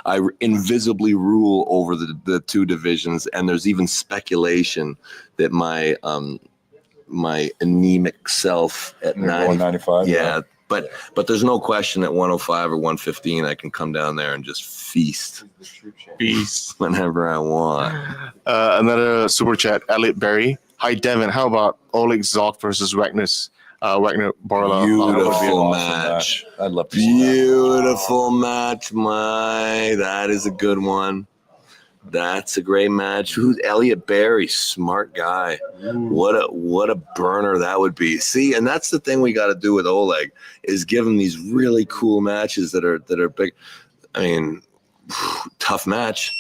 I invisibly rule over the two divisions, and there's even speculation that my anemic self at 195. yeah, but there's no question at 105 or 115 I can come down there and just feast whenever I want. Another super chat, Elliot Berry. Hi, Devon. How about Oleg Zok versus Wagner Borla? Beautiful match. I'd love to see that. Beautiful match, that is a good one. That's a great match. Who's Elliot Berry? Smart guy. What a burner that would be. See, and that's the thing we got to do with Oleg is give him these really cool matches that are big. I mean, tough match.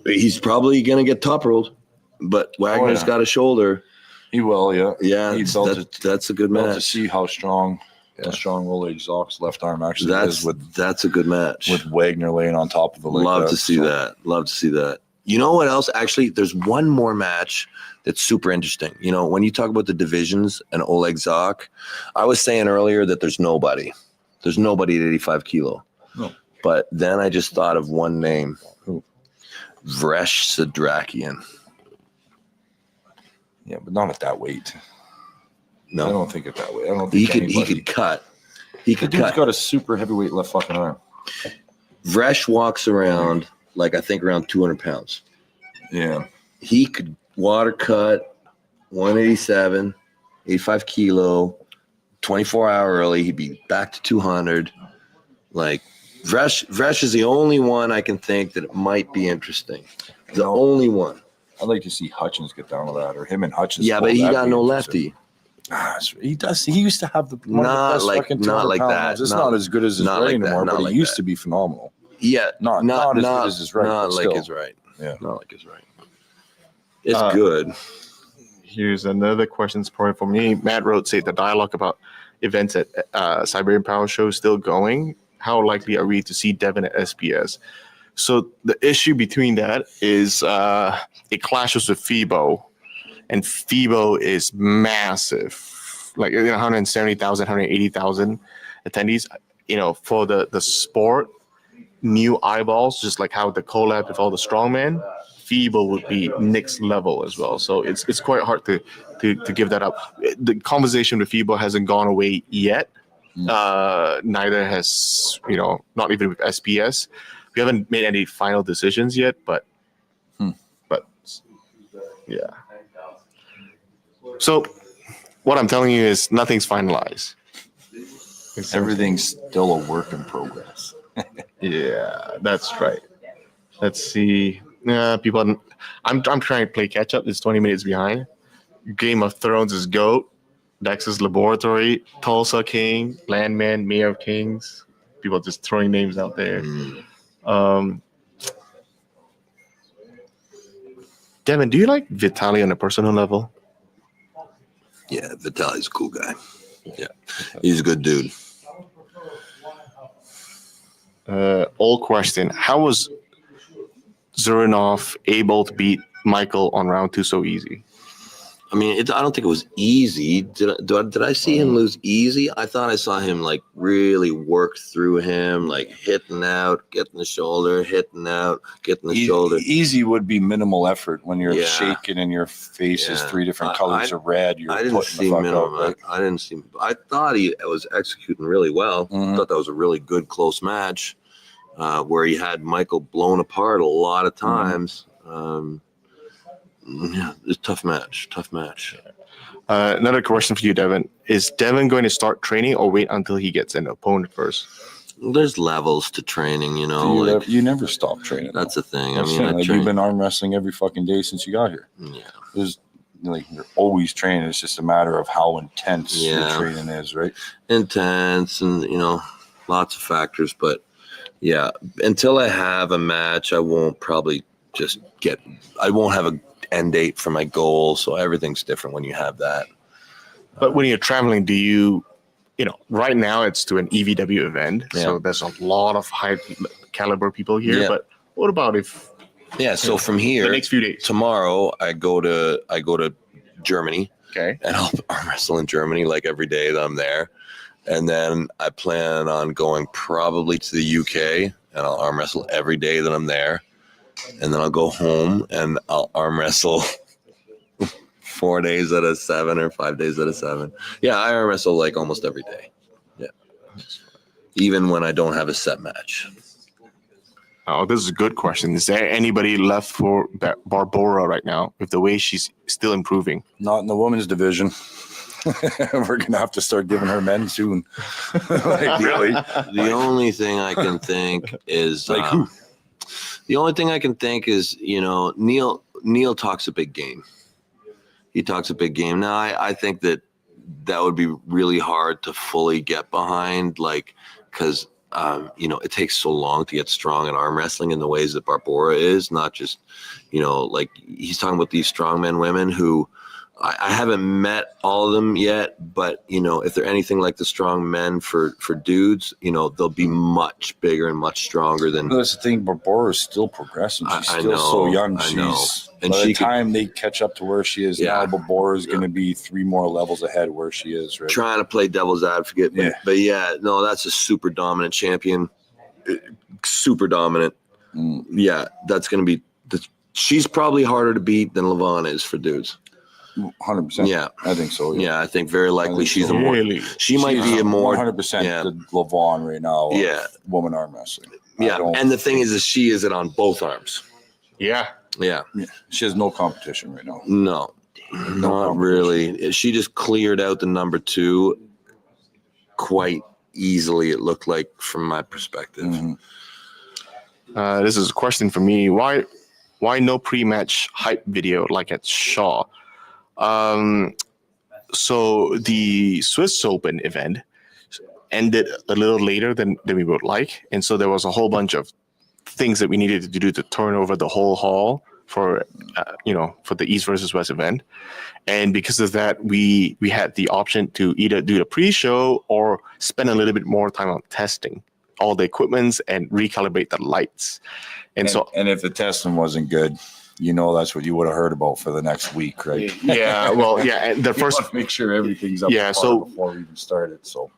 He's probably gonna get top rolled, but Wagner's got a shoulder. He will, yeah. Yeah, That's a good to match. see how strong Oleg Zok's left arm actually is That's a good match. with Wagner laying on top of the leg. Love to see that. You know what else? Actually, there's one more match that's super interesting. You know, when you talk about the divisions and Oleg Zok, I was saying earlier that there's nobody. There's nobody at 85 kilo. No. But then I just thought of one name. Who? Vresh Sadrakian. Yeah, but not at that weight. No. I don't think at that weight. I don't think he could cut. He The could dude's cut. got a super heavyweight left fucking arm. Vresh walks around like I think around 200 pounds. Yeah. He could water cut 187, 85 kilo, 24 hour early. He'd be back to 200. Like Vresh is the only one I can think that it might be interesting. The only one. I'd like to see Hutchins get down to that, or him and Hutchins. Yeah, but he got no lefty. He does. He used to have one of the Not best like- fucking not 200 like pound that. arms. It's Not- not as good as his not right like that. anymore, Not but like he used that. to be phenomenal. Yeah, Not as good as his right. Not but like still. his right. Yeah. Not like his right. It's Uh, good. Here's another question for me. Matt wrote, say the dialogue about events at Siberian Power Show is still going. How likely are we to see Devon at SPS? So the issue between that is it clashes with FIBO, and FIBO is massive, like 170,000, 180,000 attendees. You know, for the sport, new eyeballs, just like how the collab with all the strongmen, FIBO would be next level as well. So it's quite hard to give that up. The conversation with FIBO hasn't gone away yet. Neither has, not even with SPS. We haven't made any final decisions yet, but yeah. So what I'm telling you is nothing's finalized. Everything's still a work in progress. Yeah, that's right. Let's see. People. I'm trying to play catch up. It's 20 minutes behind. Game of Thrones is GOAT. Dex's Laboratory, Tulsa King, Landman, Mayor of Kings. People just throwing names out there. Devin, do you like Vitaly on a personal level? Yeah, Vitaly's a cool guy. Yeah, he's a good dude. Old question. How was Zurinov able to beat Michael on round 2 so easy? I mean, I don't think it was easy. Did I see him lose easy? I thought I saw him like really work through him, like hitting out, getting the shoulder, hitting out, getting the shoulder. Easy would be minimal effort when you're Yeah. shaking and your face is 3 different colors of red. You're I didn't putting see the fuck minimum. out, right? I didn't see. I thought he was executing really well. Mhm. I thought that was a really good close match where he had Michael blown apart a lot of times. Yeah, it's a tough match. Tough match. Another question for you, Devin. Is Devin going to start training or wait until he gets an opponent first? There's levels to training, you know. You never stop training. That's the thing. That's the thing. Like, you've been arm wrestling every fucking day since you got here. Yeah. There's like you're always training. It's just a matter of how intense your training is, right? Intense and lots of factors, but yeah, until I have a match, I won't probably I won't have a end date for my goal, so everything's different when you have that. But when you're traveling, do you right now it's to an EVW event, so there's a lot of high caliber people here. But what about if? Yeah, so from here, the next few days, tomorrow I go to Germany. Okay, and I'll arm wrestle in Germany like every day that I'm there, and then I plan on going probably to the UK, and I'll arm wrestle every day that I'm there. And then I'll go home and I'll arm wrestle 4 days out of 7 or 5 days out of 7. Yeah, I arm wrestle like almost every day. Yeah. Even when I don't have a set match. Oh, this is a good question. Is there anybody left for Barbora right now with the way she's still improving? Not in the women's division. We're going to have to start giving her men soon. Like, really? The only thing I can think is... Like who? The only thing I can think is, Neil talks a big game. He talks a big game. Now, I think that would be really hard to fully get behind, like, because, it takes so long to get strong in arm wrestling in the ways that Barbora is, not just, like he's talking about these strongman women who I haven't met all of them yet, but if they're anything like the strong men for dudes, they'll be much bigger and much stronger than. That's the thing. Barbora is still progressing. She's I still know, so young. I know. And by the time they catch up to where she is now, Barbora is going to be 3 more levels ahead where she is. Right? Trying to play devil's advocate, but that's a super dominant champion. Super dominant. Yeah, that's going to be. She's probably harder to beat than Levon is for dudes. 100%. Yeah, I think so. Yeah, I think very likely she's a more. Really? She might be a more 100% the Levon right now. Woman arm wrestling. Yeah, and the thing is she isn't on both arms. Yeah. She has no competition right now. No, not really. She just cleared out the number 2 quite easily. It looked like from my perspective. Mm-hmm. This is a question for me. Why no pre-match hype video like at Shaw? So the Swiss Open event ended a little later than we would like, and so there was a whole bunch of things that we needed to do to turn over the whole hall for for the East versus West event. And because of that, we had the option to either do the pre-show or spend a little bit more time on testing all the equipments and recalibrate the lights. And if the testing wasn't good, that's what you would have heard about for the next week, right? Yeah, well, yeah. And the first, want to make sure everything's up. Yeah, so before we even started, so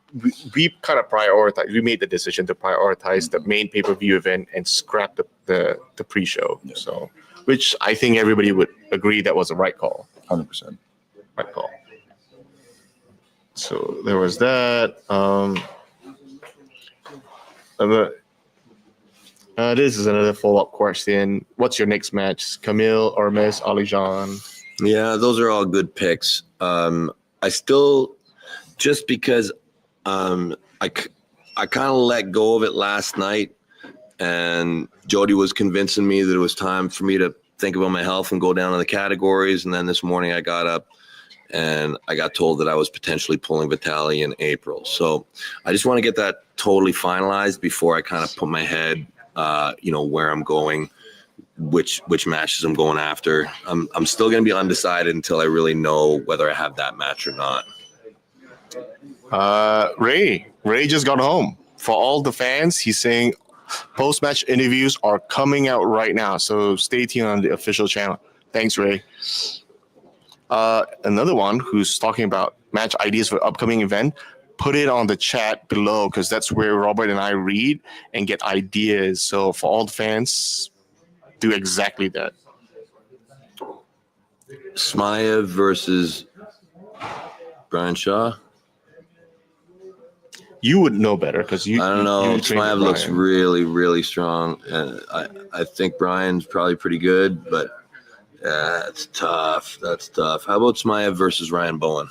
we kind of prioritized. We made the decision to prioritize the main pay-per-view event and scrap the pre-show. Yeah. So, which I think everybody would agree that was the right call. 100%, right call. So there was that. This is another follow-up question. What's your next match? Camille, Hermes, Alijan? Yeah, those are all good picks. I still, just because I kind of let go of it last night, and Jody was convincing me that it was time for me to think about my health and go down in the categories. And then this morning I got up and I got told that I was potentially pulling Vitaly in April. So I just want to get that totally finalized before I kind of put my head, where I'm going, which matches I'm going after. I'm still going to be undecided until I really know whether I have that match or not. Ray just got home. For all the fans, he's saying post-match interviews are coming out right now. So stay tuned on the official channel. Thanks, Ray. Another one who's talking about match ideas for upcoming event, put it on the chat below because that's where Robert and I read and get ideas. So for all the fans, do exactly that. Smaev versus Brian Shaw. You would know better because you. I don't know. You train with Smaev looks Brian. really, really strong. I think Brian's probably pretty good, but that's tough. That's tough. How about Smaev versus Ryan Bowen?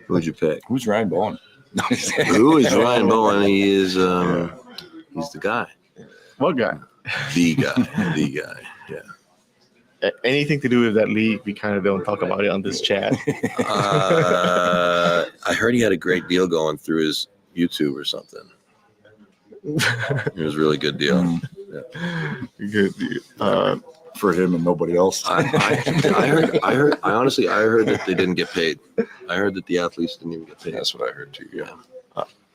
Who'd you pick? Who's Ryan Bowen? Who is Ryan Bowen? He is he's the guy. What guy? The guy. Yeah. Anything to do with that league, we kind of don't talk about it on this chat. I heard he had a great deal going through his YouTube or something. It was a really good deal. Good dude. For him and nobody else. I heard that they didn't get paid. I heard that the athletes didn't even get paid. That's what I heard too. Yeah.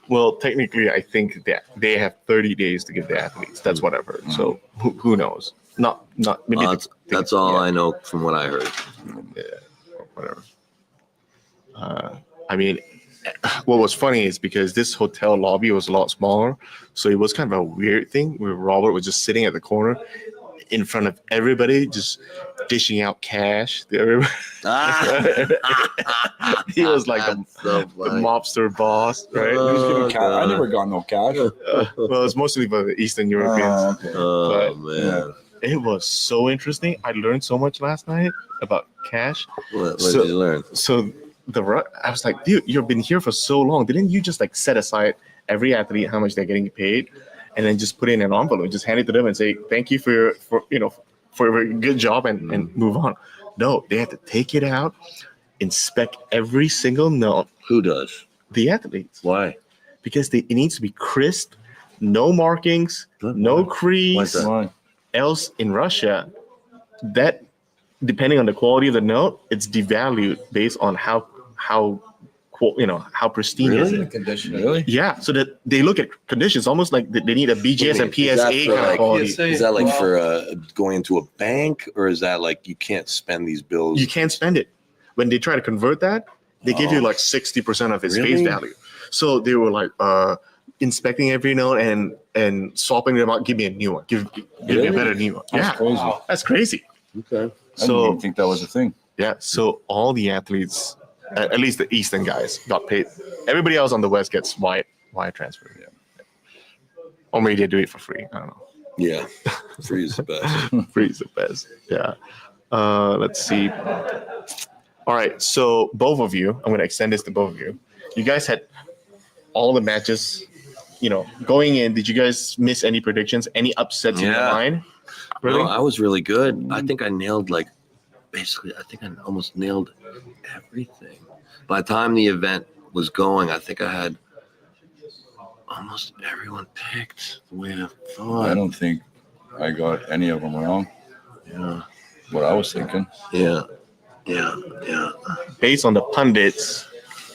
Well, technically, I think that they have 30 days to give the athletes. That's what I've heard. So who knows? Not maybe. Well, that's all I know from what I heard. Yeah, whatever. I mean, what was funny is because this hotel lobby was a lot smaller, so it was kind of a weird thing where Robert was just sitting at the corner in front of everybody, just dishing out cash to everybody. He was like the mobster boss, right? Who's giving cash? I never got no cash. Well, it's mostly for the Eastern Europeans. Okay. Oh, But- man. It was so interesting. I learned so much last night about cash. What So- did you learn? So I was like, dude, you've been here for so long. Didn't you just like set aside every athlete how much they're getting paid, and then just put it in an envelope, just hand it to them and say thank you for a good job and move on? No, they had to take it out, inspect every single note. Who does? The athletes, Why? because it needs to be crisp, no markings, no crease. Why's that? Why? Else in Russia, that depending on the quality of the note, it's devalued based on how pristine is Really? it. Condition. Really? Yeah, so that they look at conditions almost like they need a BGS and Is that PSA for, kind of like, quality. Is that like for going into a bank, or is that like you can't spend these bills? You can't spend it. When they try to convert that, they give you like 60% of its face Really? value. So they were like inspecting every note and swapping them out. Give me a new one. Give me a better new one. That's Yeah, crazy. that's crazy. Okay. I didn't So even think that was a thing. yeah, so all the athletes, at least the Eastern guys, got paid. Everybody else on the West gets wire transfer. Yeah. Or maybe they do it for free. I don't know. Yeah. Free is the best. Free is the best. Yeah. Let's see. All right. So both of you, I'm going to extend this to both of you. You guys had all the matches, going in. Did you guys miss any predictions? Any upsets in your Yeah. mind? Really? No, I was really good. I think I nailed I almost nailed everything. By the time the event was going, I think I had almost everyone picked the way I I thought. don't think I got any of them wrong. Yeah. What I was thinking. Yeah. Based on the pundits,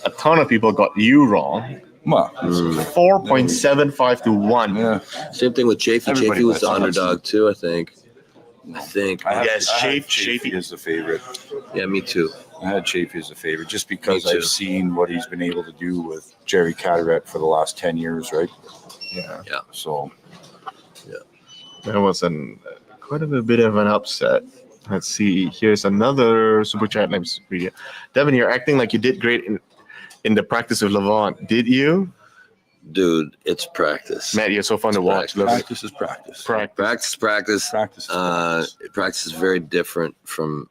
a ton of people got you wrong. Come on. 4.75 to 1. Yeah. Same thing with Chafee. Everybody Chafee was bets the on underdog too, I think. Yes, Chafee. is the favorite. Yeah, me too. I had Chafee as a favorite just because Me too. I've seen what he's been able to do with Jerry Carteret for the last 10 years, right? Yeah. So That was quite a bit of an upset. Let's see. Here's another super chat. Let me read it. Devon, you're acting like you did great in the practice with Levant. Did you? Dude, it's practice. Matt, you're so fun to watch. Love it. practice is practice. Practice. Practice. Practice is practice. Practice is very different from.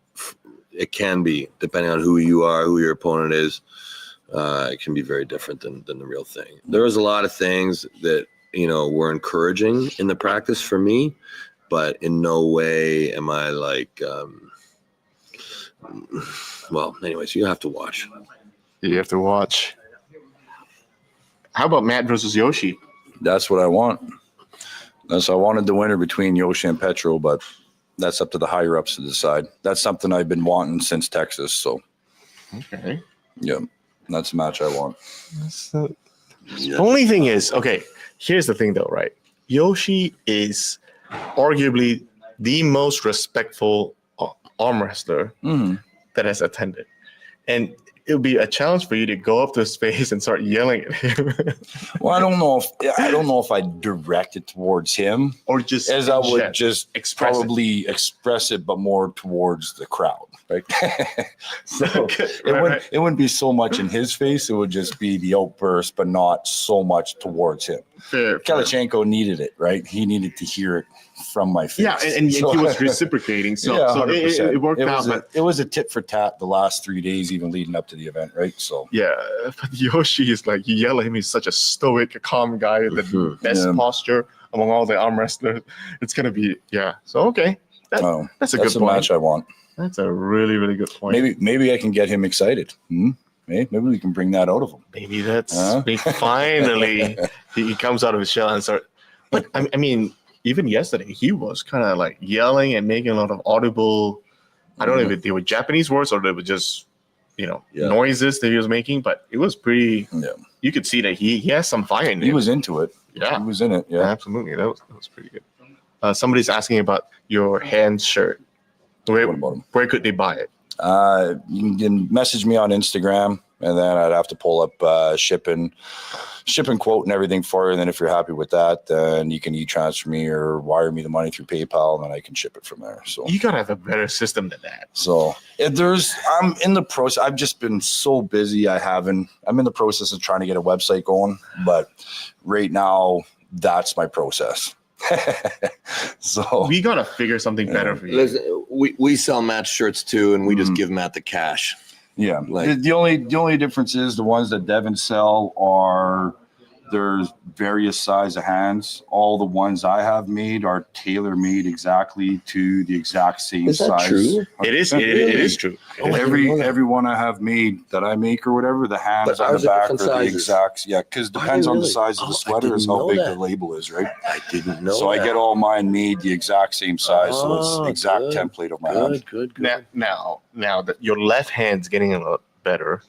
It can be depending on who you are, who your opponent is. it can be very different than the real thing. There was a lot of things that, were encouraging in the practice for me, but in no way am I like, well, anyways, you have to watch. You have to watch. How about Matt versus Yoshi? That's what I want. I wanted the winner between Yoshi and Petro, but that's up to the higher ups to decide. That's something I've been wanting since Texas. So, Okay. yeah, that's the match I want. The only thing is, okay, here's the thing though, right? Yoshi is arguably the most respectful arm wrestler that has attended. And it would be a challenge for you to go up to his face and start yelling at him. Well, I don't know if I direct it towards him or just as I would just express probably express it, but more towards the crowd, right? So it wouldn't be so much in his face. It would just be the outburst, but not so much towards him. Fair. Kalachenko needed it, right? He needed to hear it from my face. Yeah, and he was reciprocating. So, yeah, so it worked out. It was a tit for tat the last 3 days, even leading up to the event, right? So yeah, but Yoshi is like, you yell at him. He's such a stoic, calm guy. The best posture among all the arm wrestlers. It's gonna be So okay, that's a good point. Match I want. That's a really, really good point. Maybe I can get him excited. Maybe we can bring that out of him. Maybe finally he comes out of his shell and start. But I mean, even yesterday he was kind of like yelling and making a lot of audible. I don't know if they were Japanese words or they were just noises that he was making, but it was pretty. Yeah. You could see that he has some fire in him. He was into it. Yeah, he was in it. Yeah, absolutely. That was pretty good. Somebody's asking about your hand shirt. Where could they buy it? You can message me on Instagram, and then I'd have to pull up shipping quote and everything for you. And then if you're happy with that, then you can e-transfer me or wire me the money through PayPal, and then I can ship it from there. So you gotta have a better system than that. So I'm in the process. I've just been so busy. I'm in the process of trying to get a website going, but right now that's my process. So we gotta figure something better for you. Listen, we sell Matt shirts too, and we just give Matt the cash. Yeah, the only difference is the ones that Devon sell are there's various size of hands. All the ones I have made are tailor made exactly to the exact same is that size. True? It is. It is true. Every one I have made that I make or whatever, the hands on the back are the exact. Yeah, because it depends on the size of the sweater is how big the label is, right? I didn't know. So I get all mine made the exact same size, so it's the exact template of my hand. Good. Now that your left hand's getting a lot better.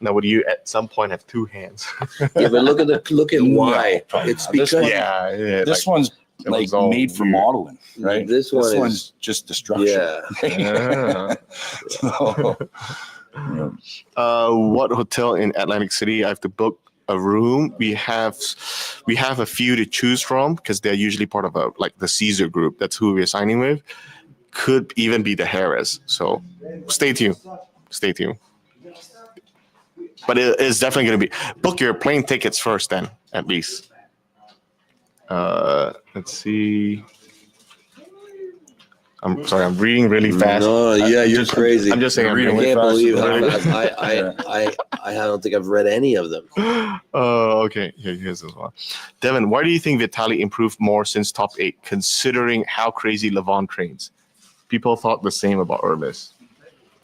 Now, would you at some point have two hands? Yeah, but look at why. It's because this one's like made for modeling, right? This one's just destruction. Yeah. What hotel in Atlantic City I have to book a room? We have a few to choose from because they're usually part of the Caesar group. That's who we're signing with. Could even be the Harris. So stay tuned. But it is definitely going to be. Book your plane tickets first, then at least. Let's see. I'm sorry, I'm reading really fast. No, you're crazy. I'm just saying, I'm reading really can't fast. believe how fast. I don't think I've read any of them. Okay. Here's this one. Devon, why do you think Vitaly improved more since top 8, considering how crazy Levon trains? People thought the same about Urlis.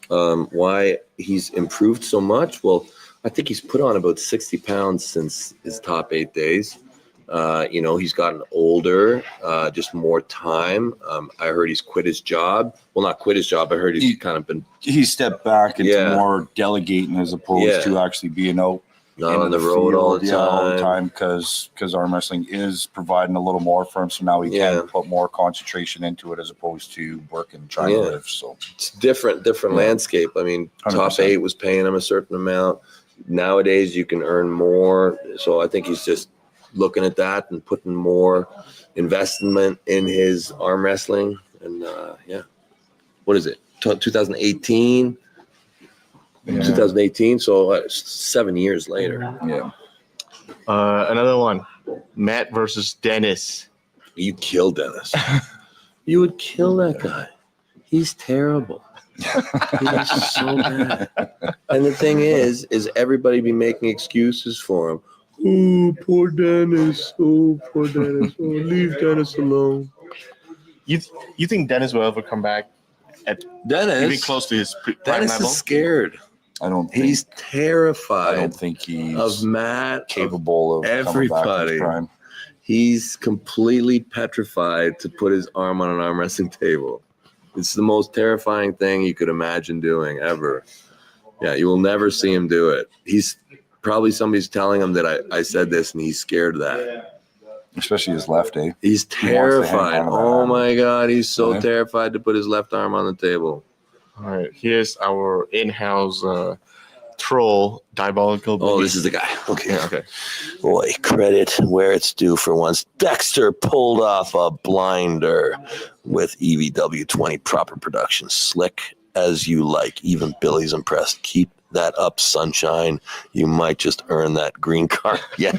Why he's improved so much? Well, I think he's put on about 60 pounds since his top 8 days. He's gotten older, just more time. I heard he's quit his job. Well, not quit his job. I heard he's kind of been. He stepped back into more delegating as opposed to actually being out. Not on the road all the time. Because arm wrestling is providing a little more for him. So now he can put more concentration into it as opposed to working, trying to live. So it's different landscape. I mean, 100%. Top 8 was paying him a certain amount. Nowadays, you can earn more. So I think he's just looking at that and putting more investment in his arm wrestling. And what is it? 2018. 2018, so 7 years later. Yeah. Another one, Matt versus Dennis. You kill Dennis. You would kill that guy. He's terrible. He was so bad. And the thing is everybody be making excuses for him. Oh, poor Dennis. Oh, poor Dennis. Oh, leave Dennis alone. You think Dennis will ever come back at even Dennis, close to his prime Dennis level? is scared. I don't think He's terrified. I don't think he's of Matt, capable of coming back to his everybody. prime. He's completely petrified to put his arm on an arm wrestling table. It's the most terrifying thing you could imagine doing ever. Yeah, you will never see him do it. He's probably somebody's telling him that I said this and he's scared of that. Especially his left, eh? He's terrified. Oh my God, he's so Yeah. terrified to put his left arm on the table. All right, here's our in-house troll, Diabolical. Oh, this is the guy. Okay. Yeah, okay. Boy, credit where it's due for once. Dexter pulled off a blinder with EVW 20 proper production. Slick as you like. Even Billy's impressed. Keep that up, sunshine. You might just earn that green card. Yeah.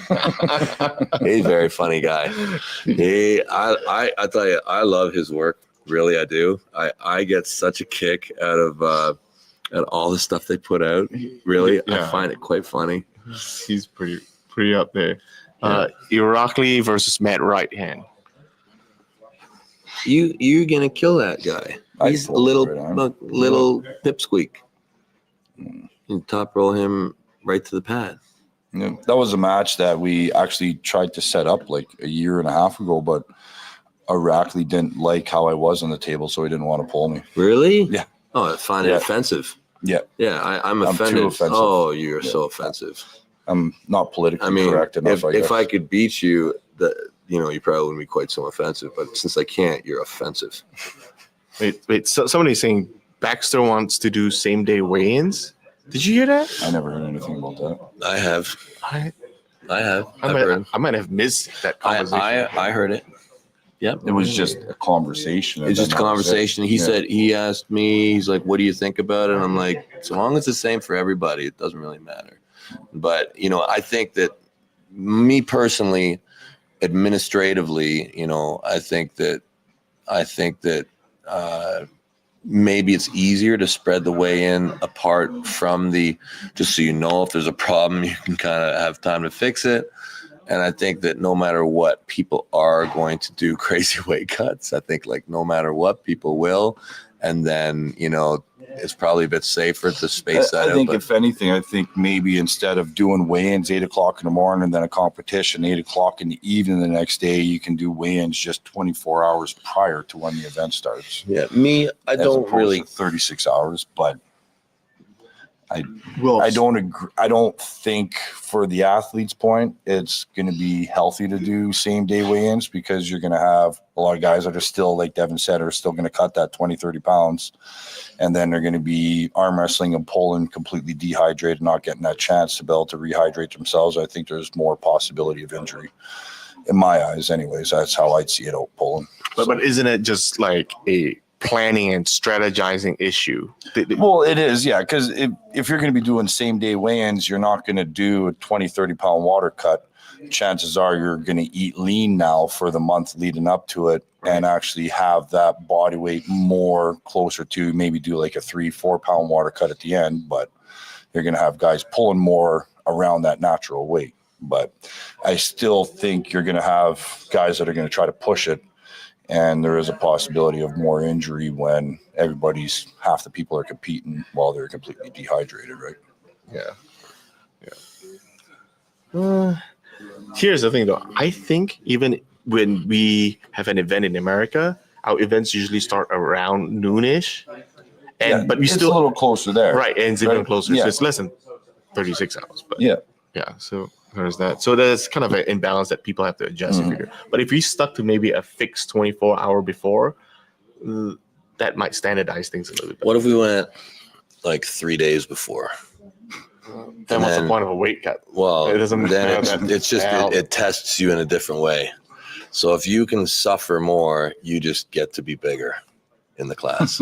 He's a very funny guy. I tell you, I love his work. Really, I do. I get such a kick out of all the stuff they put out. Really, Yeah. I find it quite funny. He's pretty up there. Irakli versus Matt Right Hand. You're gonna kill that guy. He's a little pipsqueak. You top roll him right to the pad. Yeah, that was a match that we actually tried to set up like a year and a half ago, but Irakli didn't like how I was on the table, so he didn't want to pull me. Really? Yeah. Oh, I find it offensive. Yeah. Yeah, I'm offended. too offensive. Oh, you're so offensive. I'm not politically correct enough. If I could beat you, you probably wouldn't be quite so offensive. But since I can't, you're offensive. Wait. So somebody's saying Baxter wants to do same day weigh-ins. Did you hear that? I never heard anything about that. I have. I I might have missed that conversation. I heard it. Yep. It was just a conversation. It's just a conversation. He said, he asked me, he's like, what do you think about it? And I'm like, so long as it's the same for everybody, it doesn't really matter. But, I think that me personally, administratively, I think that maybe it's easier to spread the weigh-in apart from just so if there's a problem, you can kind of have time to fix it. And I think that no matter what, people are going to do crazy weight cuts. I think no matter what, people will. And then, it's probably a bit safer to space that out. I think if anything, maybe instead of doing weigh-ins 8 o'clock in the morning and then a competition 8 o'clock in the evening the next day, you can do weigh-ins just 24 hours prior to when the event starts. Yeah, I don't really 36 hours, but I don't agree. I don't think for the athlete's point, it's going to be healthy to do same day weigh-ins because you're going to have a lot of guys that are still, like Devon said, are still going to cut that 20, 30 pounds. And then they're going to be arm wrestling and pulling completely dehydrated, not getting that chance to be able to rehydrate themselves. I think there's more possibility of injury in my eyes. Anyways, that's how I'd see it out pulling. But isn't it just like a planning and strategizing issue? Well, it is, yeah, because if you're going to be doing same day weigh-ins, you're not going to do a 20, 30 pound water cut. Chances are you're going to eat lean now for the month leading up to it and actually have that body weight more closer to maybe do like a 3-4 pound water cut at the end, but you're going to have guys pulling more around that natural weight. But I still think you're going to have guys that are going to try to push it. And there is a possibility of more injury when half the people are competing while they're completely dehydrated, right? Yeah. Here's the thing, though. I think even when we have an event in America, our events usually start around noonish, but we it's still a little closer there, right? And it's even closer. Yeah. So it's less than 36 hours. But yeah. So there's that. So there's kind of an imbalance that people have to adjust. But if we stuck to maybe a fixed 24-hour before, that might standardize things a little bit better. What if we went 3 days before? Then what's the point of a weight cut? Well, it doesn't. It tests you in a different way. So if you can suffer more, you just get to be bigger in the class.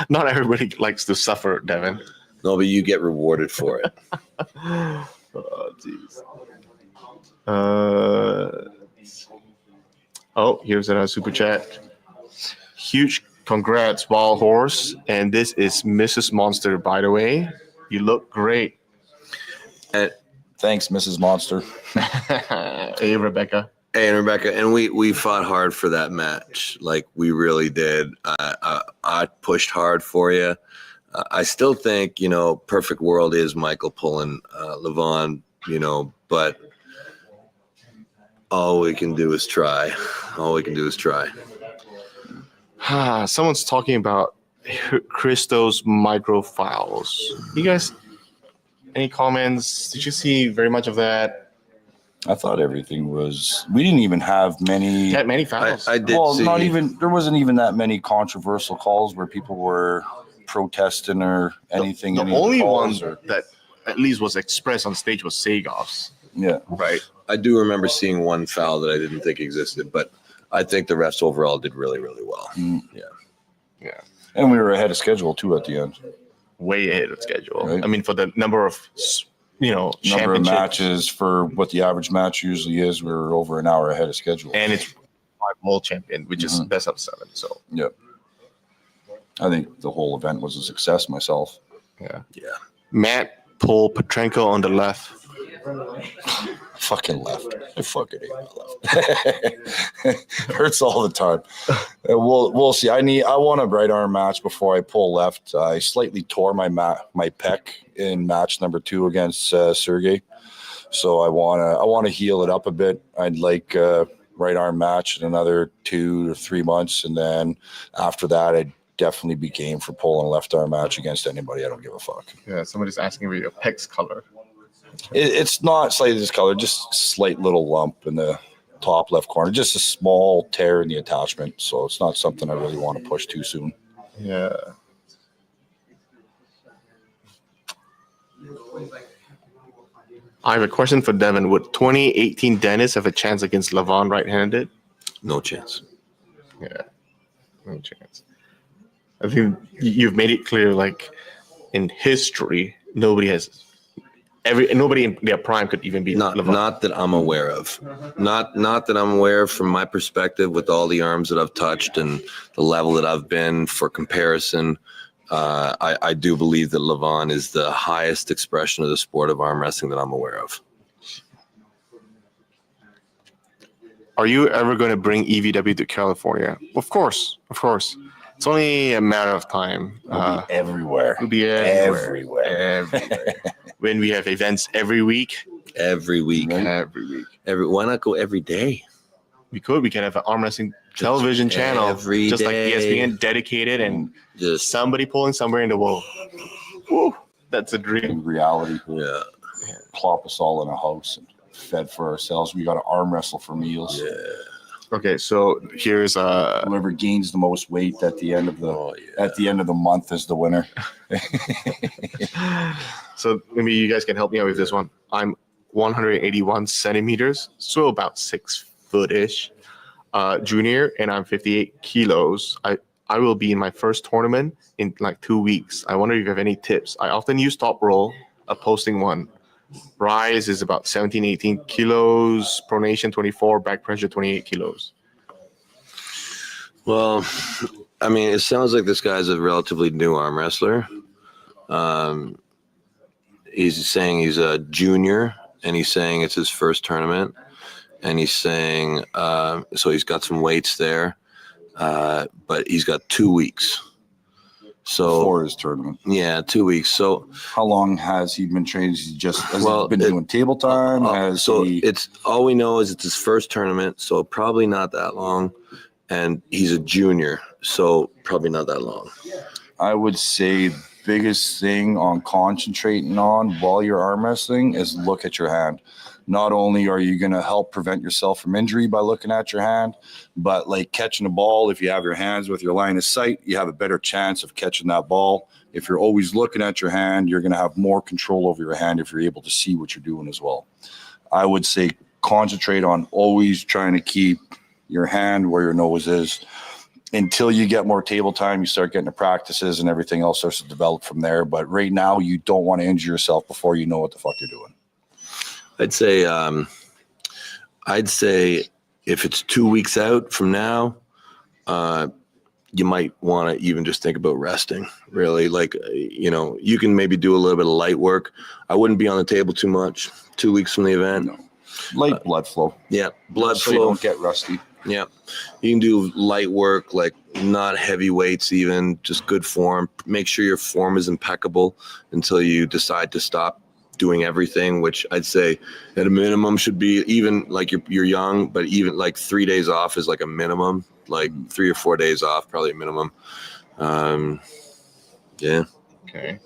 Not everybody likes to suffer, Devon. No, but you get rewarded for it. Oh, jeez. Here's a super chat. Huge Congrats, Wild Horse. And this is Mrs. Monster, by the way. You look great. And Thanks, Mrs. Monster. Hey, Rebecca. Hey, Rebecca, and we fought hard for that match. Like, we really did. I pushed hard for you. I still think, perfect world is Michael pulling Levon, but all we can do is try. All we can do is try. Someone's talking about Christo's microfiles. You guys, any comments? Did you see very much of that? I thought everything was. We didn't even have many. Had many fouls. I did Well, see. not even. There wasn't even that many controversial calls where people were protesting or anything. The any of only calls one that at least was expressed on stage was Segov's. Yeah. Right. I do remember seeing one foul that I didn't think existed, but I think the refs overall did really, really well. Yeah. And we were ahead of schedule too at the end. Way ahead of schedule. Right. I mean, for the number of Number of championships. matches for what the average match usually is, we were over an hour ahead of schedule. And it's 5 world champion, which is best of 7. So Yep. I think the whole event was a success myself. yeah. Yeah. Matt pulled Petrenko on the left. Fucking left. I fucking hate my left. Hurts all the time. We'll see. I want a right arm match before I pull left. I slightly tore my pec in match number 2 against Sergey, so I want to heal it up a bit. I'd like right arm match in another 2 or 3 months, and then after that, I'd definitely be game for pulling a left arm match against anybody. I don't give a fuck. Yeah, somebody's asking me your pec's color. It's not slightly discolored, just slight little lump in the top left corner, just a small tear in the attachment. So it's not something I really want to push too soon. Yeah. I have a question for Devon. Would 2018 Dennis have a chance against Levon right-handed? No chance. Yeah, no chance. I think you've made it clear, like, in history, nobody in their prime could even beat Levon. Not that I'm aware of. Not that I'm aware of from my perspective with all the arms that I've touched and the level that I've been for comparison. I do believe that Levon is the highest expression of the sport of arm wrestling that I'm aware of. Are you ever going to bring EVW to California? Of course. It's only a matter of time. It'll be everywhere. It'll be everywhere. When we have events every week. Every week. Why not go every day? We can have an arm wrestling television channel. Every just day. like ESPN, dedicated and Just somebody pulling somewhere in the world. Woo, that's a dream. In reality, yeah. plop us all in a house and fed for ourselves. We got to arm wrestle for meals. Yeah. Okay, so here's Whoever gains the most weight at the end of the month is the winner. So maybe you guys can help me out with this one. I'm 181 centimeters, so about 6 foot-ish, junior, and I'm 58 kilos. I will be in my first tournament in like 2 weeks. I wonder if you have any tips. I often use top roll, posting one. Rise is about 17, 18 kilos, pronation 24, back pressure 28 kilos. Well, I mean, it sounds like this guy's a relatively new arm wrestler. He's saying he's a junior, and he's saying it's his first tournament, and he's saying so he's got some weights there, but he's got 2 weeks. So For his tournament. Yeah, 2 weeks. So How long has he been training? Has he been it- doing table time? it's all we know is it's his first tournament, so probably not that long. And he's a junior, so probably not that long. I would say the biggest thing on concentrating on while you're arm wrestling is look at your hand. Not only are you going to help prevent yourself from injury by looking at your hand, but like catching a ball, if you have your hands with your line of sight, you have a better chance of catching that ball. If you're always looking at your hand, you're going to have more control over your hand if you're able to see what you're doing as well. I would say concentrate on always trying to keep your hand where your nose is. Until you get more table time, you start getting to practices and everything else starts to develop from there. But right now, you don't want to injure yourself before you know what the fuck you're doing. I'd say if it's 2 weeks out from now, you might want to even just think about resting. Really, like you can maybe do a little bit of light work. I wouldn't be on the table too much. 2 weeks from the event. No. Light blood flow. Yeah, blood so flow. you don't get rusty. Yeah, you can do light work, like not heavy weights, even just good form. Make sure your form is impeccable until you decide to stop doing everything, which I'd say at a minimum should be, even like you're young, but even like 3 days off is like a minimum, like 3 or 4 days off, probably a minimum. Yeah. Okay.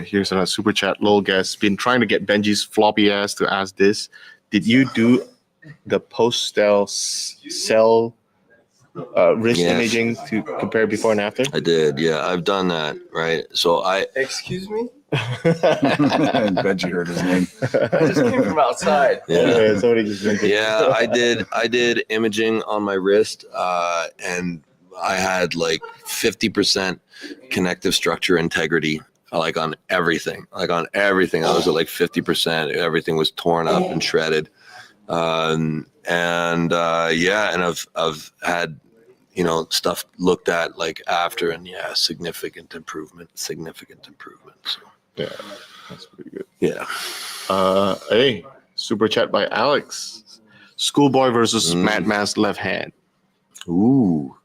Here's a super chat. Lol guess. Been trying to get Benji's floppy ass to ask this. Did you do the post-cell wrist Yes. imaging to compare before and after? I did. Yeah, I've done that. Right. So Excuse me? Benji heard his name. I just came from outside. Yeah. Somebody just Yeah, I did imaging on my wrist, and I had like 50% connective structure integrity, like on everything. I was at like 50%. Everything was torn up and shredded. And I've had, stuff looked at like after, and significant improvement. So Yeah, that's pretty good. yeah. Hey, super chat by Alex. Schoolboy versus Madman's left hand. Ooh.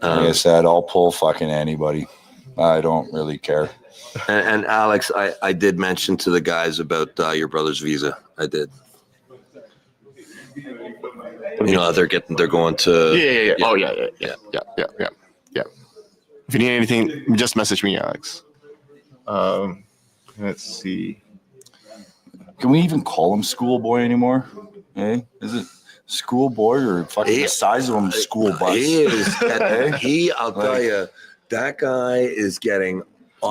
Like I said, I'll pull fucking anybody. I don't really care. And Alex, I did mention to the guys about your brother's visa. I did. They're going to. Yeah. Oh yeah. If you need anything, just message me, Alex. Let's see. Can we even call him schoolboy anymore? Hey, is it schoolboy or fucking the size of him school bus? He is. I'll tell you, that guy is getting.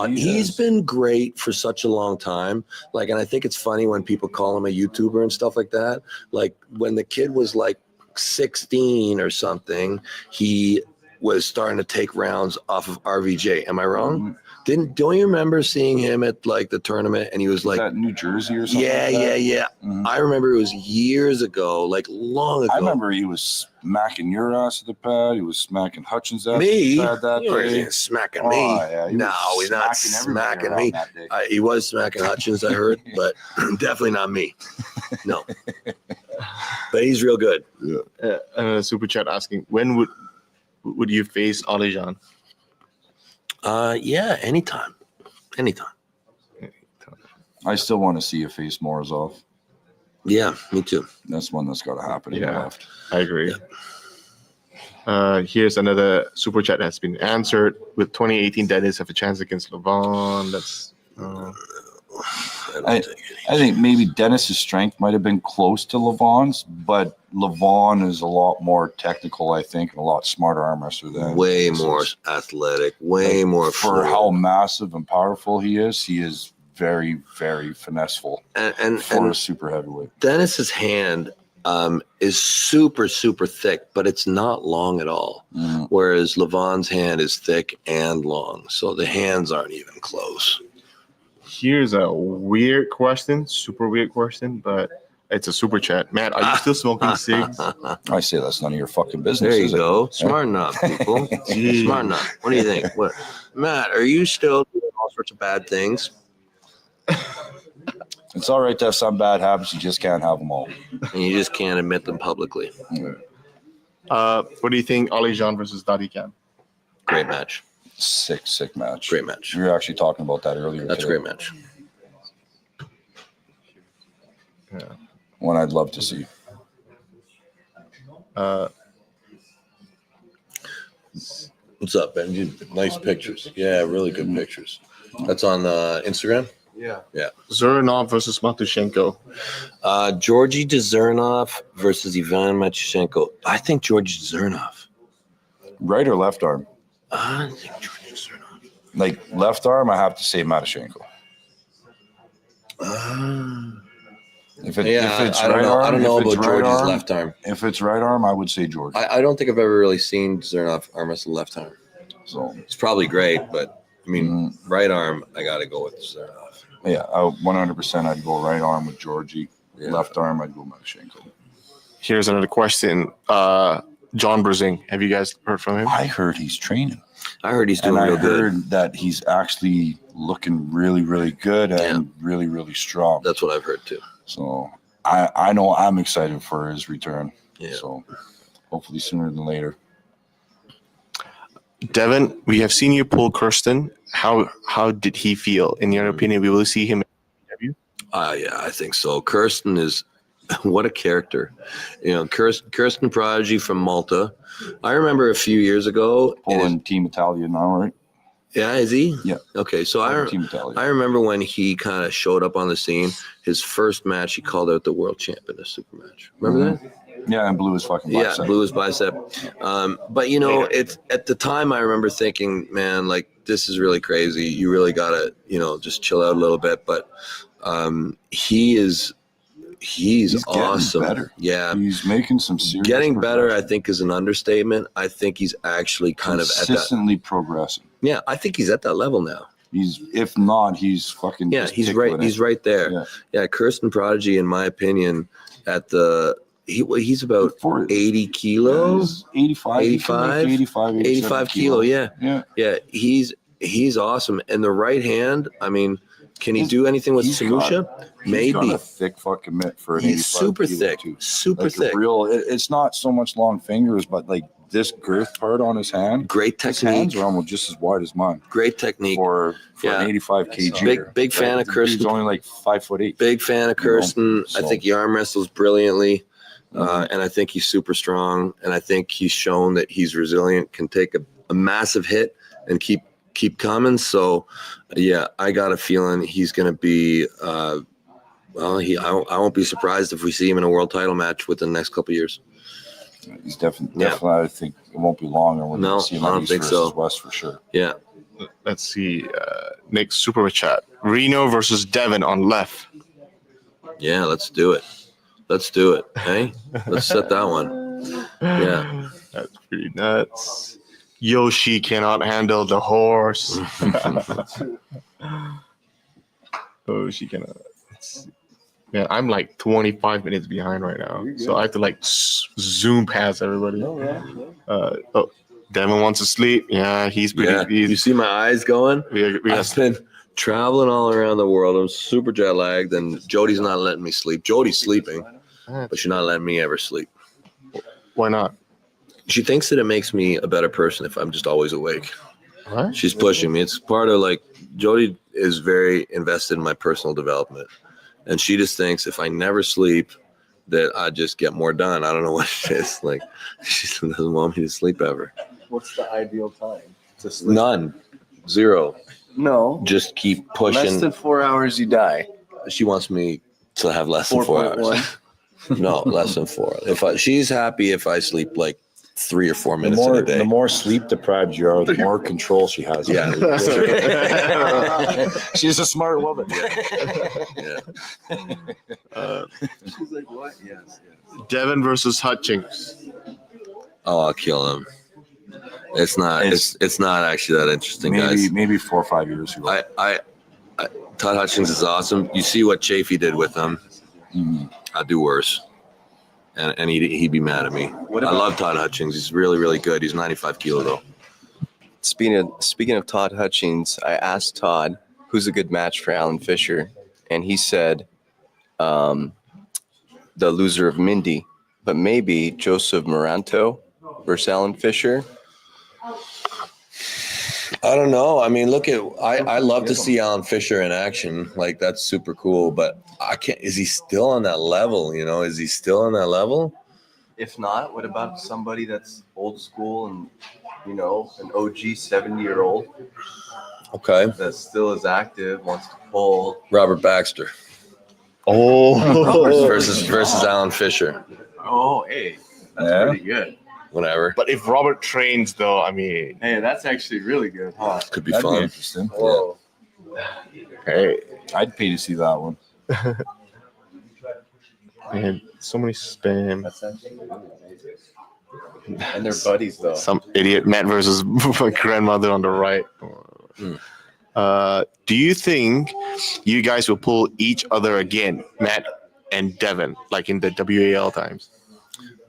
He's been great for such a long time. Like, and I think it's funny when people call him a YouTuber and stuff like that. Like when the kid was like 16 or something, he was starting to take rounds off of RVJ. Am I wrong? Don't you remember seeing him at like the tournament and he was like that New Jersey or something? Yeah. Mm-hmm. I remember it was years ago, like long ago. I remember he was smacking your ass at the pad. He was smacking Hutchins' ass me? at the pad that day. Smacking me. Yeah, no, he's not smacking me. He was smacking Hutchins, I heard, but definitely not me. No. But he's real good. Yeah. Super chat asking, when would you face Alijan? Anytime. I still want to see you face Morozov. Yeah, me too. That's one that's got to happen. Yeah, I agree. Here's another super chat that has been answered. With 2018, Dennis have a chance against Levon. That's. I think maybe Dennis's strength might have been close to Levon's, but Levon is a lot more technical, I think, and a lot smarter arm wrestler than way more athletic, way more for how massive and powerful he is. He is very, very finesseful and a super heavyweight. Dennis's hand is super, super thick, but it's not long at all. Whereas Levon's hand is thick and long, so the hands aren't even close. Here's a weird question, super weird question, but it's a super chat. Matt, are you still smoking cigs? I say that's none of your fucking business. There you go. Smart enough, people. Smart enough. What do you think? What, Matt? Are you still doing all sorts of bad things? It's all right to have some bad habits. You just can't have them all, and you just can't admit them publicly. What do you think, Alijan versus Dadikan? Great match. Sick match. Great match. We were actually talking about that earlier. That's today. a great match. Yeah. One I'd love to see. What's up, Benji? Nice pictures. Yeah, really good pictures. That's on Instagram? Yeah. Zurinov versus Matushenko. Georgi Dzernov versus Ivan Matushenko. I think Georgi Dzernov. Right or left arm? I think Georgi Dzernov. Like left arm, I have to say Matushenko. If it's I don't know about Georgi's left arm. If it's right arm, I would say Georgi. I don't think I've ever really seen Dzernov arm wrestle left arm. So it's probably great, but I mean, right arm, I got to go with Dzernov. Yeah, 100%. I'd go right arm with Georgi. Yeah. Left arm, I'd go Matushenko. Here's another question. John Brazing. Have you guys heard from him? I heard he's training. I heard he's And doing I real heard good. that he's actually looking really, really good and really, really strong. That's what I've heard too. So I know I'm excited for his return. Yeah. So hopefully sooner than later. Devon, we have seen you pull Kirsten. How did he feel? In your opinion, we will see him in EVW? Yeah, I think so. Kirsten is what a character. You know, Kirsten Prodigy from Malta. I remember a few years ago. Pulling Team Italia now, right? Yeah, is he? Yeah. Okay, so Team Italia. I remember when he kind of showed up on the scene. His first match, he called out the world champ in a super match. Remember that? Yeah, and blew his fucking Yeah, bicep. blew his bicep. But you know, it's at the time I remember thinking, man, like this is really crazy. You really gotta, just chill out a little bit. But he's awesome. Getting better. Yeah, He's making some serious getting better. I progression. think is an understatement. I think he's actually kind of at that. Consistently progressing. Yeah, I think he's at that level now. If not, he's fucking. Yeah, just he's right. tickling He's it. right there. Yeah. Yeah, Kirsten Prodigy, in my opinion, he's about For 80 kilos. 85, 85, 85 kilo. Yeah. Yeah. He's awesome. And the right hand, I mean, can he do anything with he's Samusha? He's got Maybe. a thick fucking mitt for an He's 85 super kilo thick. too. Super Like thick. it's not so much long fingers, but like this girth part on his hand. Great His hands technique. are almost just as wide as mine Great technique. for Yeah. an 85 kg. Big fan of He's Kirsten. only like 5'8". Big fan of Kirsten. I so- think he arm wrestles brilliantly. Mhm. And I think he's super strong. And I think he's shown that he's resilient, can take a massive hit and keep coming. So, yeah, I got a feeling he's going to be. I won't be surprised if we see him in a world title match within the next couple of years. He's definitely. I think it won't be long, and we're No, going to see him I on don't East think versus so. West for sure. Yeah. Let's see. Next super chat. Reno versus Devon on left. Yeah, let's do it. Hey, let's set that one. Yeah. That's pretty nuts. Yoshi cannot handle the horse. Yoshi cannot. Man, I'm like 25 minutes behind right now, so I have to like zoom past everybody. Devon wants to sleep. Yeah, he's pretty. Yeah. You He's, see my eyes going? we I've been traveling all around the world. I'm super jet lagged, and Jody's not letting me sleep. Jody's sleeping, but she's not letting me ever sleep. why not? She thinks that it makes me a better person if I'm just always awake. What? She's pushing me. It's part of like Jody is very invested in my personal development, and she just thinks if I never sleep, that I just get more done. I don't know what it is. Like she doesn't want me to sleep ever. What's the ideal time to sleep? None, zero. No. Just keep Less pushing. than 4 hours, you die. She wants me to have less than 4 hours. 4.1. No, less than 4. She's happy if I sleep like 3 or 4 minutes in a day. The more sleep deprived you are, the more control she has. Yeah. She's a smart woman. Yeah. She's like, what? Yes. Devon versus Hutchings. Oh, I'll kill him. It's not. It's not actually that interesting, guys. Maybe 4 or 5 years ago. I Todd Hutchings is awesome. You see what Chafee did with him. I'd do worse, and he'd be mad at me. What I about- love Todd Hutchings. He's really, really good. He's 95 kilo though. Speaking of Todd Hutchings, I asked Todd who's a good match for Alan Fisher, and he said the loser of Mindy, but maybe Joseph Moranto versus Alan Fisher. I don't know. I mean, look at I love to see Alan Fisher in action. Like that's super cool. But I can't. Is he still on that level? Is he still on that level? If not, what about somebody that's old school and, an OG 70-year-old Okay, that still is active, wants to pull? Robert Baxter Oh, versus Alan Fisher. Oh, hey, that's Yeah. pretty good. Whatever. but if Robert trains, though, I mean, Hey, that's actually really good, huh? Could be That'd be fun. interesting. Whoa. hey, I'd pay to see that one. man, so many spam. That's actually really amazing. And they're buddies, though. Some idiot Matt versus my grandmother on the right. Do you think you guys will pull each other again, Matt and Devon, like in the WAL times?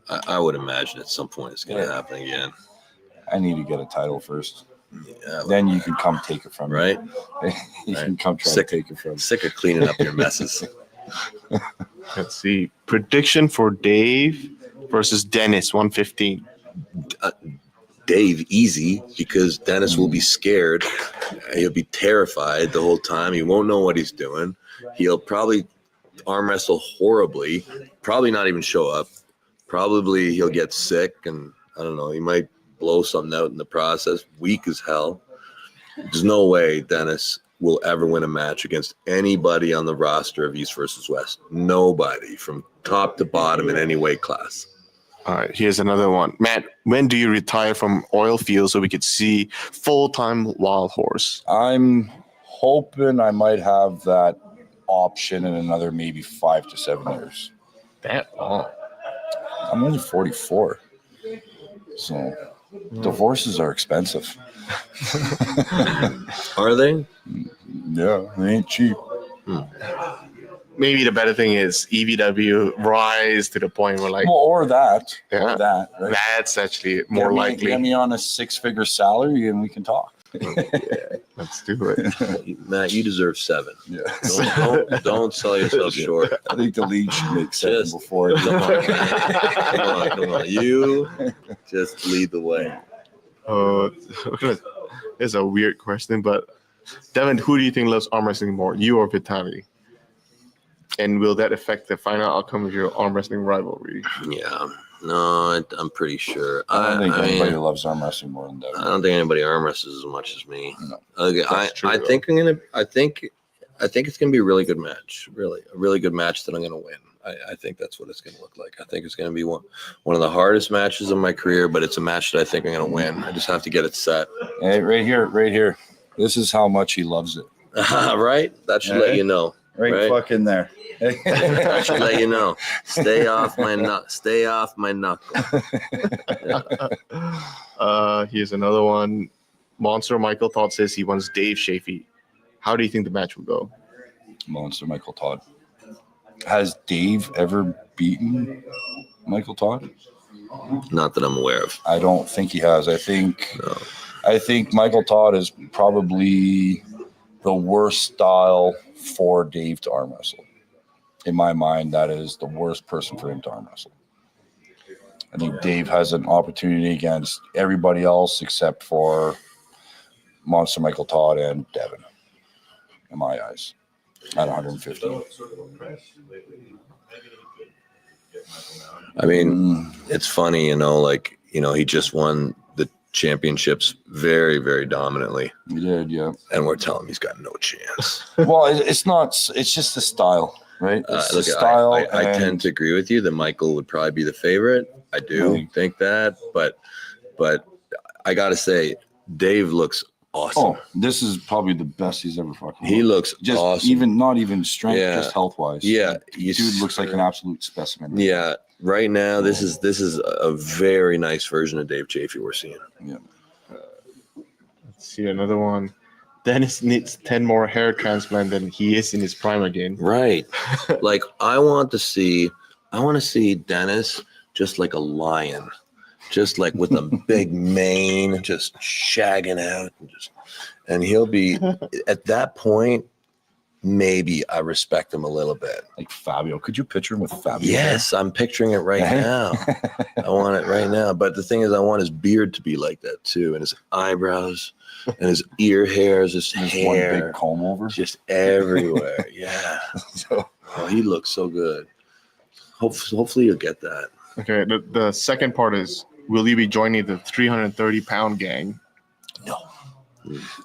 I would imagine at some point it's going to happen again. I need to get a title first. Yeah, Then you can come take it from me. right? You can come try Sick. to take it from me. Sick of cleaning up your messes. Let's see. Prediction for Dave versus Dennis, 115. Dave, easy, because Dennis will be scared. He'll be terrified the whole time. He won't know what he's doing. He'll probably arm wrestle horribly, probably not even show up. Probably he'll get sick, and I don't know, he might blow something out in the process. Weak as hell. There's no way Dennis will ever win a match against anybody on the roster of East versus West. Nobody, from top to bottom in any weight class. All right, here's another one. Matt, when do you retire from oil field so we could see full-time wild horse? I'm hoping I might have that option in another maybe 5 to 7 years. That long. I'm only 44. So divorces are expensive. Are they? Yeah, they ain't cheap. Maybe the better thing is EVW rise to the point where like Well, or that. Yeah. Or that. Right? that's actually more Get likely. me on a 6-figure salary and we can talk. Let's do it. Matt, you deserve 7. Yeah. Don't sell yourself short. I think the league should make 7 Just- before. Come on, man. Come on. You just lead the way. It's a weird question, but Devon, who do you think loves arm wrestling more, you or Vitaly? And will that affect the final outcome of your arm wrestling rivalry? Yeah. No, I'm pretty sure. I don't think anybody mean, loves arm wrestling more than Devon. I don't think anybody arm wrestles as much as me. No. Okay, That's true, I though. think I think it's gonna be a really good match. Really, a really good match that I'm gonna win. I think that's what it's gonna look like. I think it's gonna be one of the hardest matches of my career, but it's a match that I think I'm gonna win. I just have to get it set. Hey, right here. This is how much he loves it. Right? That should let you know. Right. fucking there. That should let you know. Stay off my knuckle. Here's another one. Monster Michael Todd says he wants Dave Shafee. How do you think the match will go? Monster Michael Todd. Has Dave ever beaten Michael Todd? Not that I'm aware of. I don't think he has. I think No. Michael Todd is probably the worst style for Dave to arm wrestle. In my mind, that is the worst person for him to arm wrestle. I think Dave has an opportunity against everybody else except for Monster Michael Todd and Devon, in my eyes, at 115. I mean, it's funny, he just won the championships very, very dominantly, He did, yeah. and we're telling him he's got no chance. Well, it's not. It's just the style, right? It's the Look, style. I tend to agree with you that Michael would probably be the favorite. I do think that, but I gotta say, Dave looks awesome. Oh, this is probably the best he's ever fucking. He looks just awesome. not even strength, Yeah. just health wise. Yeah, dude looks like an absolute specimen. Yeah, right now this is a very nice version of Dave Chafee we're seeing. Yeah. Let's see another one. Dennis needs 10 more hair transplant than he is in his prime again. Right. Like I want to see Dennis just like a lion, just like with a big mane, just shagging out, and he'll be at that point. Maybe I respect him a little bit. Like Fabio. Could you picture him with Fabio? Yes, I'm picturing it right now. I want it right now. But the thing is, I want his beard to be like that too, and his eyebrows, and his ear hairs, his Just hair, one big comb over. just everywhere. Yeah. So, Oh, he looks so good. Hopefully you'll get that. Okay, the second part is, will you be joining the 330-pound gang? No.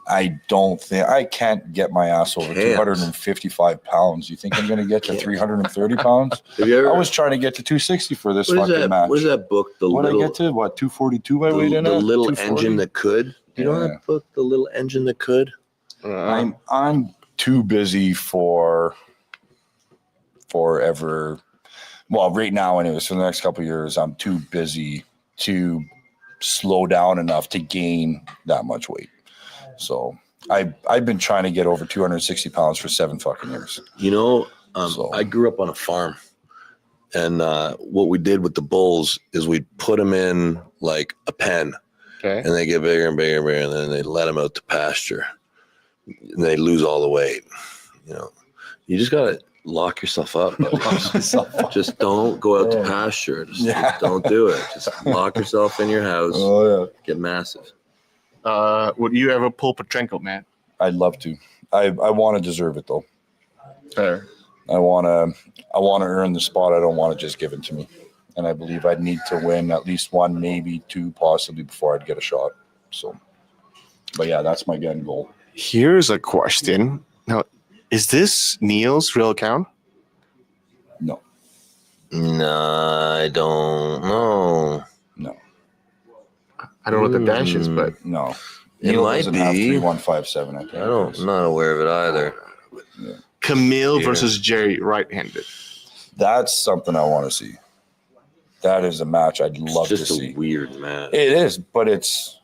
I don't think I can't get my ass over Can't. 255 pounds. You think I'm going to get to 330 pounds? Have you ever? I was trying to get to 260 for this What is fucking that? match. What is that book? The What did I little, get to? What, 242 I the, weighed in the at? little 240? engine that could. You know Yeah. that book, The Little Engine That Could. I'm too busy for ever. Well, right now, anyways, for the next couple of years, I'm too busy to slow down enough to gain that much weight. So I've been trying to get over 260 pounds for 7 fucking years. You know, So- I grew up on a farm, And what we did with the bulls is we put them in like a pen, Okay. and they get bigger and bigger and bigger, and then they let them out to pasture, and they lose all the weight. You know, you just gotta lock yourself up. Just don't go out to pasture. Just don't do it. Just lock yourself in your house. Oh yeah. Get massive. Would you ever pull Petrenko, man? I'd love to. I want to deserve it though. Fair. I want to earn the spot. I don't want to just give it to me. And I believe I'd need to win at least one, maybe two, possibly before I'd get a shot. So, but yeah, that's my end goal. Here's a question. Now, is this Neil's real account? No, No, I don't know. no, I don't know what the dash is, but no. It Neil might doesn't have be. 3157. I think. I'm not aware of it either. Camille Yeah. versus Jerry, right-handed. That's something I want to see. That is a match I'd love It's to just see. a weird match. It is, but it's,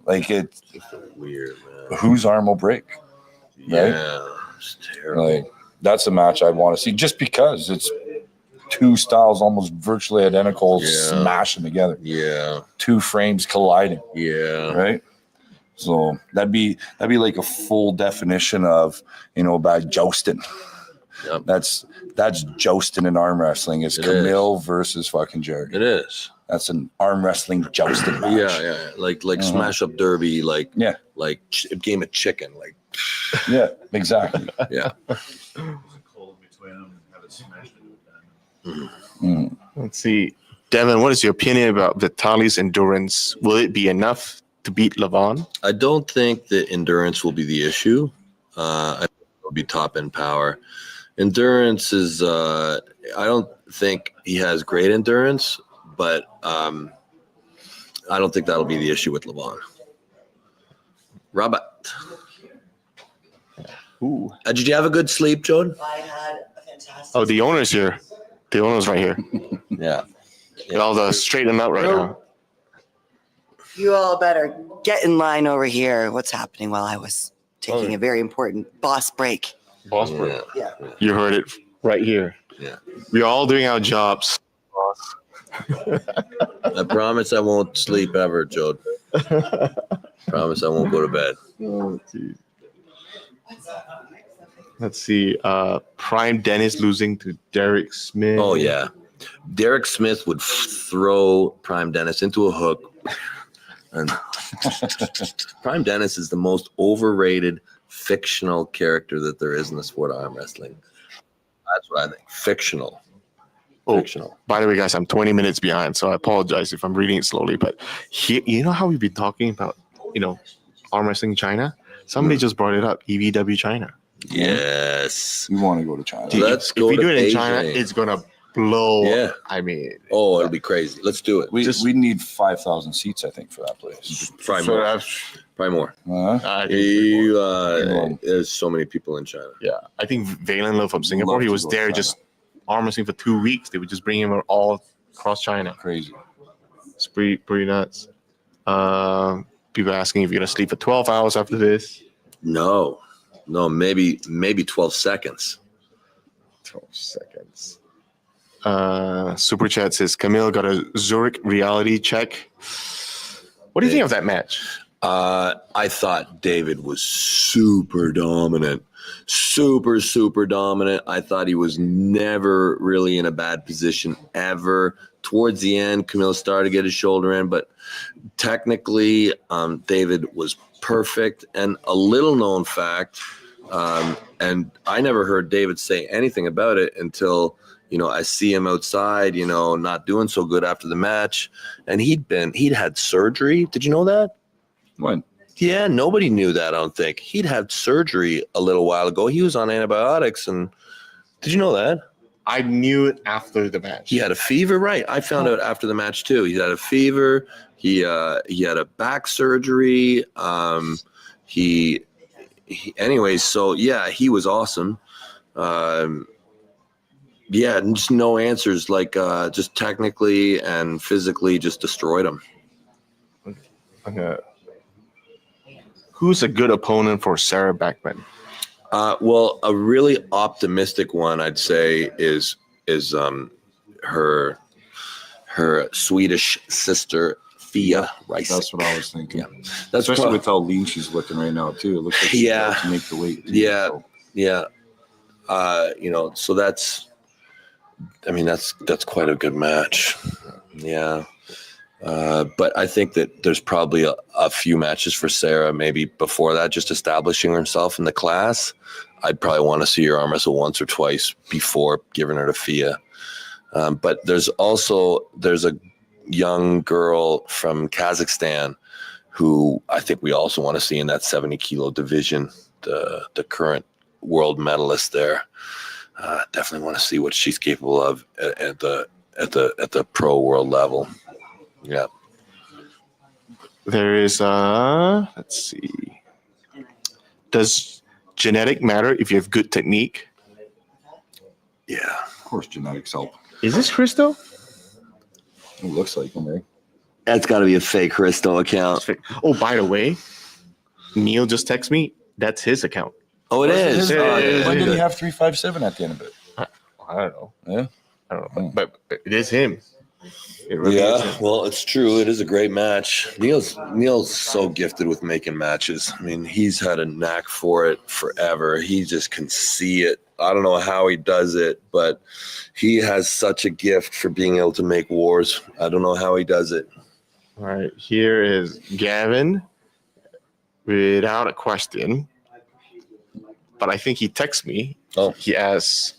like it. Just a weird match. Whose arm will break? Yeah, it's terrible. Like that's a match I want to see, just because it's two styles almost virtually identical, Yeah. smashing together. Yeah, Two frames colliding, yeah. right? So that'd be like a full definition of by jousting. Yep. That's jousting in arm wrestling. It's It Camille versus fucking Jerry. It is. That's an arm wrestling jousting match. Yeah. Like smash up derby, like Yeah. a game of chicken. Like, Yeah, exactly. yeah. Cold between them and have it smashed into a Mm. Let's see. Devon, what is your opinion about Vitali's endurance? Will it be enough to beat Levon? I don't think that endurance will be the issue. I think it'll be top end power. Endurance is. I don't think he has great endurance, but I don't think that'll be the issue with Levon. Robert, Ooh. did you have a good sleep, Joan? I had a fantastic. Oh, the owner's here. The owner's right here. Yeah. Get all the straighten out right now. You all better get in line over here. What's happening while I was taking a very important boss break? Boss Yeah. Yeah. You heard it right here. Yeah. We're all doing our jobs. I promise I won't sleep ever, Joan. Promise I won't go to bed. Let's see. Prime Dennis losing to Derek Smith. Oh yeah, Derek Smith would throw Prime Dennis into a hook, and Prime Dennis is the most overrated fictional character that there is in the sport of arm wrestling. That's what I think. Fictional. Oh, Fictional. by the way, guys, I'm 20 minutes behind, so I apologize if I'm reading it slowly. But here, you know how we've been talking about, arm wrestling China? Somebody just brought it up. EVW China. Yes. We want to go to China. Dude, Let's if go we to do it in Beijing. China, it's gonna blow. Yeah. I mean, Oh, it'll be crazy. Let's do it. We need 5,000 seats, I think, for that place. Probably so more. that's- Probably more. Uh-huh. I think, There's so many people in China. yeah, I think Valen Lo from Singapore, Love he to was go to there China. just arm wrestling for 2 weeks. They would just bring him all across China. Crazy. It's pretty nuts. People asking if you're gonna sleep for 12 hours after this. No, maybe 12 seconds. 12 seconds. Super Chat says Camille got a Zurich reality check. What do you think of that match? I thought David was super dominant. Super dominant. I thought he was never really in a bad position ever. Towards the end, Camille started to get his shoulder in, but technically, David was perfect. And a little known fact, and I never heard David say anything about it until I see him outside, not doing so good after the match. And he'd had surgery. Did you know that? When? Yeah, nobody knew that, I don't think. He'd had surgery a little while ago. He was on antibiotics. And did you know that? I knew it after the match. He had a fever, right? I found out after the match too. He had a fever. He had a back surgery. Anyways, so yeah, he was awesome. Yeah, and just no answers. Like just technically and physically, just destroyed him. Okay. Who's a good opponent for Sarah Backman? Well, a really optimistic one, I'd say, is is her Swedish sister Fia Rice. That's what I was thinking. Yeah. That's Especially with how lean she's looking right now too. It looks like she's about to make the weight. Too, Yeah. so. Yeah. So that's quite a good match. Yeah. But I think that there's probably a few matches for Sarah, maybe before that, just establishing herself in the class. I'd probably want to see her arm wrestle once or twice before giving her to Fia. But there's a young girl from Kazakhstan who I think we also want to see in that 70 kilo division, the current world medalist there. Definitely want to see what she's capable of at the pro world level. Yeah. There is let's see. Does genetic matter if you have good technique? Yeah. Of course, genetics help. Is this Christo? It looks like him, right? That's got to be a fake Christo account. Oh, by the way, Neil just texted me. That's his account. Oh, it is. When did he have 357 at the end of it? I don't know. Yeah. I don't know. But it is him. It really is Yeah, him. well, it's true. It is a great match. Neil's so gifted with making matches. I mean, he's had a knack for it forever. He just can see it. I don't know how he does it, but he has such a gift for being able to make wars. I don't know how he does it. All right. Here is Gavin without a question. But I think he texts me. Oh. He asks,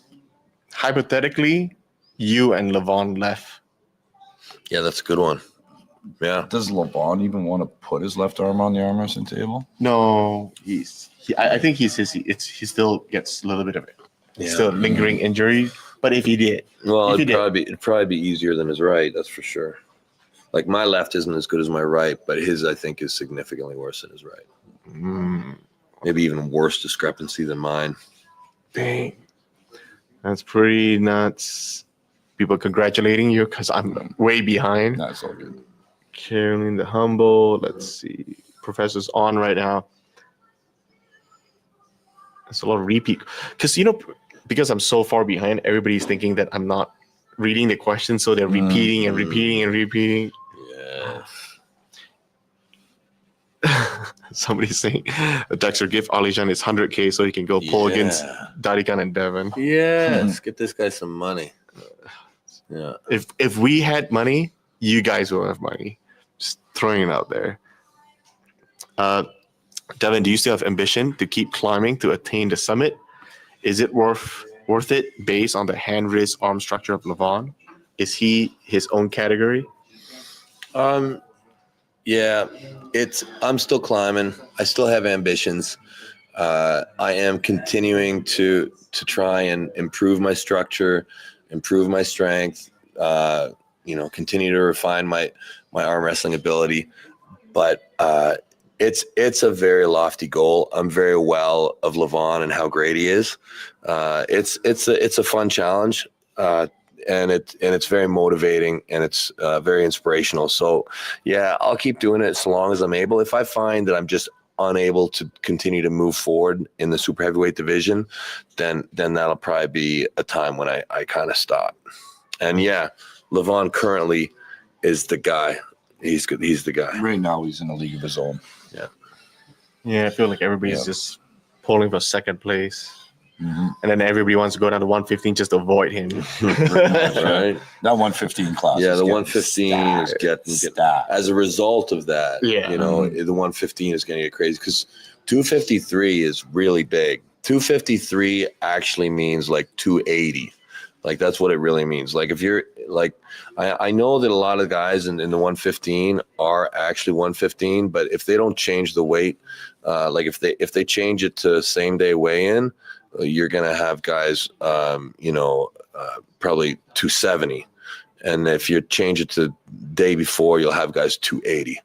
hypothetically, you and Levon left. Yeah, that's a good one. Yeah. Does LeVon even want to put his left arm on the arm wrestling table? No, I think he still gets a little bit of it. It's still lingering injury. But if he did, Well, it'd probably be easier than his right. That's for sure. Like my left isn't as good as my right, but his I think is significantly worse than his right. Maybe even worse discrepancy than mine. Dang, that's pretty nuts. People congratulating you because I'm way behind. That's all good. Carolyn the Humble. Let's see. Professor's on right now. There's a lot of repeat. Because I'm so far behind, everybody's thinking that I'm not reading the questions, so they're repeating and repeating and repeating. Yeah. Somebody's saying Dexter give Alijan his 100K so he can go pull against Dadikan and Devon. Yes. Get this guy some money. Yeah. If we had money, you guys will have money. Just throwing it out there. Devon, do you still have ambition to keep climbing to attain the summit? Is it worth it based on the hand, wrist, arm structure of Levon? Is he his own category? Yeah, I'm still climbing. I still have ambitions. I am continuing to try and improve my structure, improve my strength, continue to refine my arm wrestling ability. But it's a very lofty goal. I'm very well of Levon and how great he is. It's a fun challenge. And it's very motivating and it's very inspirational. So yeah, I'll keep doing it as long as I'm able. If I find that I'm just unable to continue to move forward in the super heavyweight division, then that'll probably be a time when I kind of stop. And yeah, Levon currently is the guy. He's good. He's the guy. Right now, he's in a league of his own. Yeah. Yeah, I feel like everybody's just pulling for second place. Mm-hmm. And then everybody wants to go down to 115 just to avoid him. Right. That 115 class. Yeah, the 115 is getting as a result of that. Yeah. The 115 is going to get crazy because 253 is really big. 253 actually means like 280. Like that's what it really means. Like if you're like, I know that a lot of guys in the 115 are actually 115, but if they don't change the weight, like if they change it to same day weigh in, you're going to have guys, probably 270. And if you change it to day before, you'll have guys 280,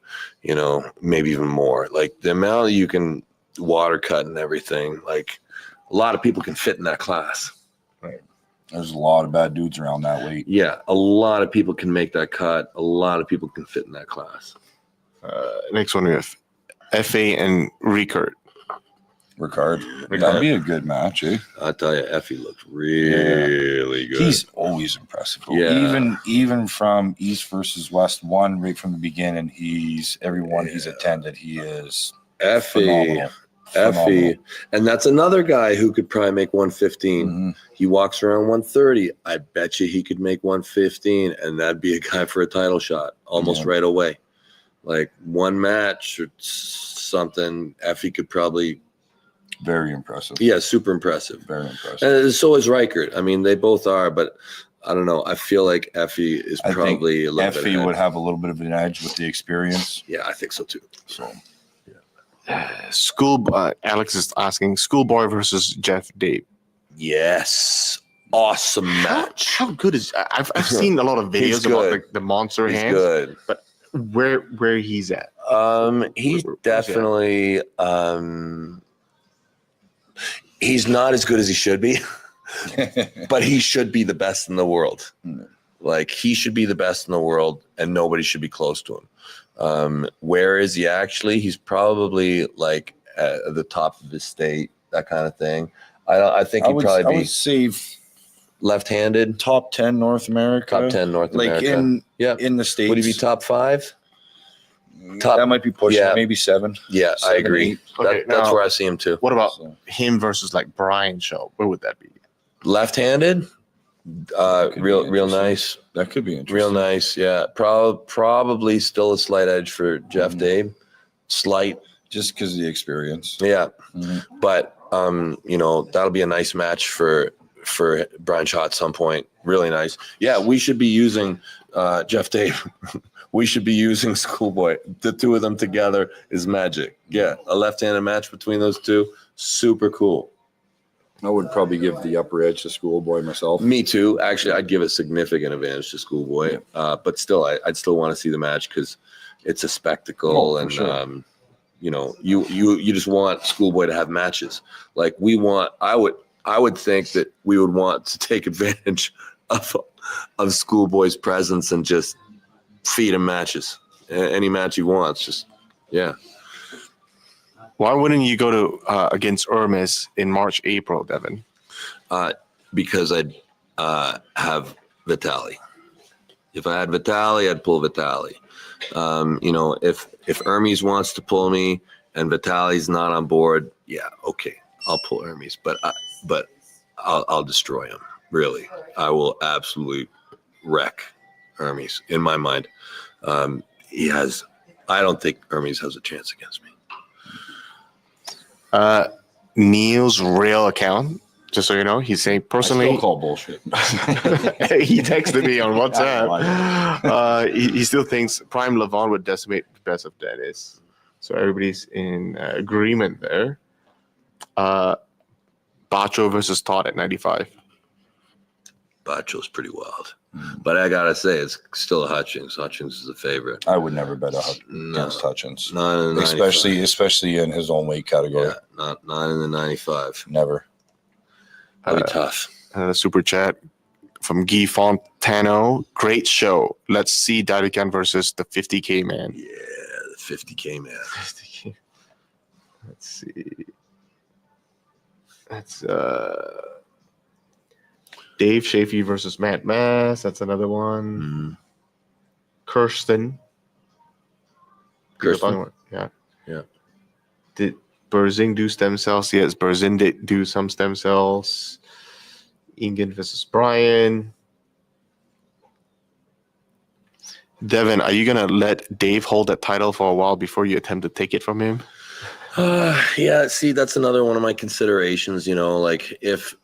maybe even more. Like the amount you can water cut and everything, like a lot of people can fit in that class. Right. There's a lot of bad dudes around that weight. Yeah, a lot of people can make that cut. A lot of people can fit in that class. Next one we have FA and Rickert. Ricard. That'd be a good match, eh? I tell you, Effie looks really good. He's always impressive. Yeah. Even from East versus West one, right from the beginning, he's attended. He is Effie. phenomenal. And that's another guy who could probably make 115. Mhm. He walks around 130. I bet you he could make 115, and that'd be a guy for a title shot almost right away. Like one match or something, Effie could probably. Very impressive. Yeah, super impressive. Very impressive. And so is Reichert. I mean, they both are, but I don't know. I feel like Effie is probably a little bit Effie ahead. would have a little bit of an edge with the experience. Yeah, I think so too. So Alex is asking Schoolboy versus Jeff Dave. Yes. Awesome match. How good is I've seen a lot of He's videos about good. the monster He's hands, good. but where he's at. He's Where's he at? definitely he's not as good as he should be, but he should be the best in the world. Like he should be the best in the world, and nobody should be close to him. Where is he actually? He's probably like at the top of his state, that kind of thing. I think he'd probably I be would say left-handed. top 10 North America. Top 10 North like America. in the States. Would he be top 5? Top- that might be pushing yeah. maybe 7. Yeah, I 7, agree. 8. Okay, That's now- where I see him too. What about So, him versus like Brian Shaw? Where would that be? Left-handed, could be real interesting. nice, that could be interesting. real nice. Yeah, probably still a slight edge for Jeff Dave. Slight, Just because of the experience. yeah. Mhm. But that'll be a nice match for Brian Shaw at some point. Really nice. Yeah, we should be using Jeff Dave. We should be using Schoolboy. The two of them together is magic. Yeah, a left-handed match between those two, super cool. I would probably give the upper edge to Schoolboy myself. Me too. Actually, I'd give a significant advantage to Schoolboy, but still, I'd still want to see the match because it's a spectacle, for and sure. you just want Schoolboy to have matches. Like I would think that we would want to take advantage of Schoolboy's presence and just feed him matches, any match he wants. Just Why wouldn't you go to against Hermes in March, April, Devin? because I'd have Vitali. If I had Vitali, I'd pull Vitali. If Hermes wants to pull me and Vitali's not on board, yeah, okay, I'll pull Hermes, but I'll destroy him. Really, I will absolutely wreck Hermes in my mind. I don't think Hermes has a chance against me. Neil's real account, just so you know, he's saying I personally. still call bullshit. He texted me on WhatsApp. He still thinks Prime Levon would decimate the best of Dennis. So everybody's in agreement there. Bacho versus Todd at 95. Bacho's pretty wild, but I gotta say it's still a Hutchings. Hutchings is a favorite. I would never bet No, against Hutchins. not in the 95. Especially in his own weight category. Yeah, not in the 95. Never. That'd be tough. Super chat from Guy Fontano. Great show. Let's see Dadikan versus the 50K man. Yeah, the 50K man. 50K. Let's see. That's Dave Shafee versus Matt Mass. That's another one. Kirsten. Kirsten? Yeah. Yeah. Did Berzing do stem cells? Yes, Berzing did do some stem cells. Ingen versus Brian. Devin, are you going to let Dave hold that title for a while before you attempt to take it from him? Yeah, see, that's another one of my considerations. Like if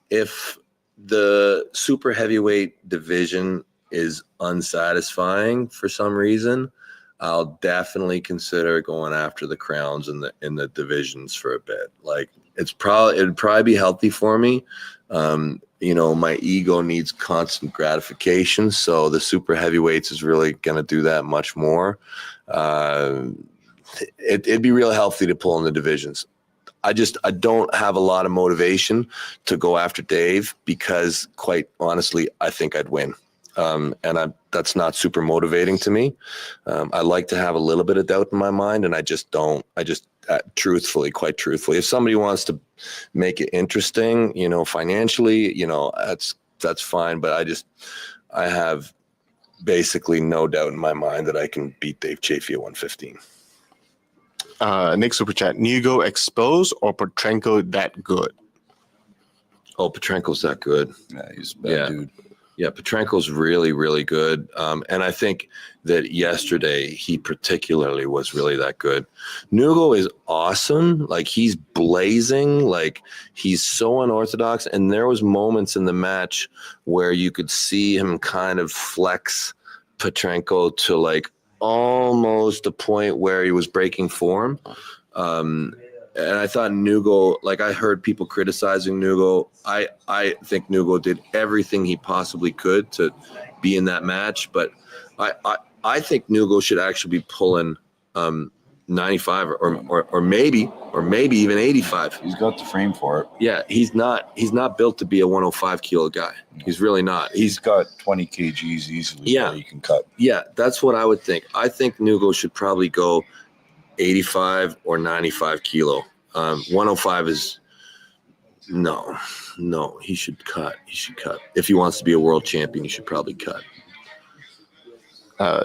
the super heavyweight division is unsatisfying for some reason, I'll definitely consider going after the crowns in the divisions for a bit. Like it'd probably be healthy for me. My ego needs constant gratification, so the super heavyweights is really going to do that much more. It'd be real healthy to pull in the divisions. I don't have a lot of motivation to go after Dave because, quite honestly, I think I'd win. That's not super motivating to me. I like to have a little bit of doubt in my mind, and I just don't. Truthfully, quite truthfully, if somebody wants to make it interesting, financially, that's fine. But I have basically no doubt in my mind that I can beat Dave Chafee at 115. Nick Super Chat, Nugo exposed or Petrenko that good? Oh, Petrenko's that good. Yeah, he's a bad dude. Yeah, Petrenko's really, really good. And I think that yesterday he particularly was really that good. Nugo is awesome. Like, he's blazing. Like, he's so unorthodox. And there was moments in the match where you could see him kind of flex Petrenko to like almost a point where he was breaking form. And I thought Nugo, like, I heard people criticizing Nugo. I think Nugo did everything he possibly could to be in that match. But I think Nugo should actually be pulling 95 or maybe even 85. He's got the frame for it. Yeah, he's not built to be a 105 kilo guy. He's really not. He's got 20 kgs easily. Yeah. That you can cut. Yeah, that's what I would think. I think Nugo should probably go 85 or 95 kilo. 105 is no. He should cut. If he wants to be a world champion, he should probably cut.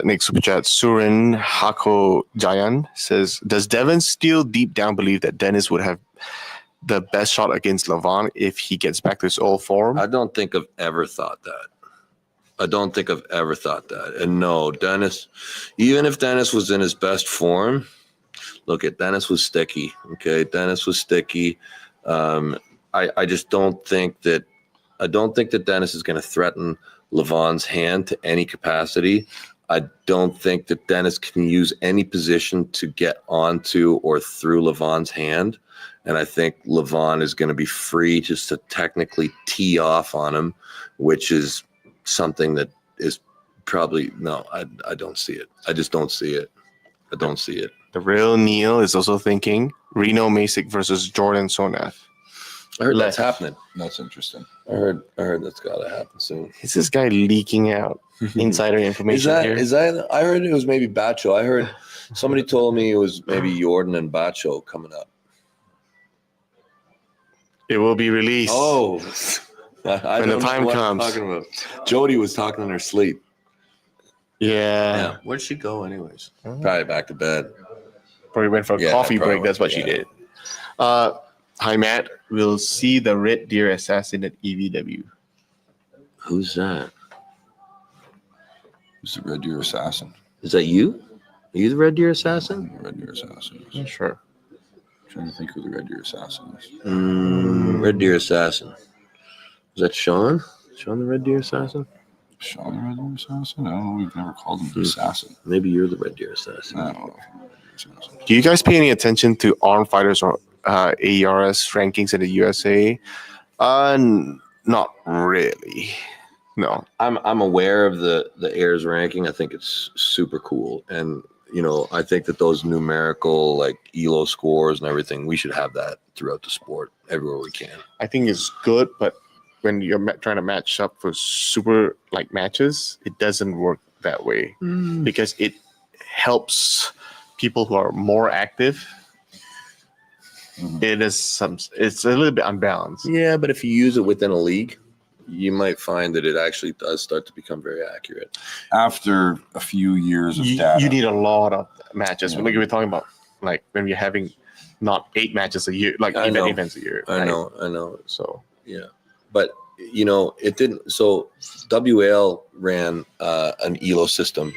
Nick Super Chat, Surin Hako Jayan says, does Devon still deep down believe that Dennis would have the best shot against Lavon if he gets back to his old form? I don't think I've ever thought that. And no, Dennis, even if Dennis was in his best form, look at Dennis was sticky. Okay, Dennis was sticky. I just don't think that. I don't think that Dennis is going to threaten Lavon's hand to any capacity. I don't think that Dennis can use any position to get onto or through Lavon's hand. And I think Lavon is going to be free just to technically tee off on him, which is something that is probably, no, I don't see it. I just don't see it. I don't see it. The real Neil is also thinking Reno Masick versus Jordan Sonath. I heard that's happening. That's interesting. I heard that's got to happen soon. Is this guy leaking out insider information here? Is that? I heard it was maybe Bacho. I heard somebody told me it was maybe Jordan and Bacho coming up. It will be released. Oh, I when the don't know time what comes. I'm talking about. Jody was talking in her sleep. Yeah. Where'd she go, anyways? Probably back to bed. Probably went for a coffee break. That's what she did. Hi, Matt. We'll see the Red Deer Assassin at EVW. Who's that? Who's the Red Deer Assassin? Is that you? Are you the Red Deer Assassin? The Red Deer Assassin. Yeah, sure. I'm trying to think who the Red Deer Assassin is. Red Deer Assassin. Is that Sean? Sean the Red Deer Assassin? Sean the Red Deer Assassin? I don't know. We've never called him the Assassin. Maybe you're the Red Deer Assassin. I don't know. Assassin. Do you guys pay any attention to armed fighters or AERS rankings in the USA? Not really. No. I'm aware of the AIRS ranking. I think it's super cool. And, I think that those numerical, like, ELO scores and everything, we should have that throughout the sport everywhere we can. I think it's good, but when you're trying to match up for super like matches, it doesn't work that way because it helps people who are more active. It's a little bit unbalanced. Yeah, but if you use it within a league, you might find that it actually does start to become very accurate. After a few years of data. You need a lot of matches. Like we're talking about, like when you're having not 8 matches a year, like events a year. I know. So yeah, but it didn't. So WAL ran an ELO system.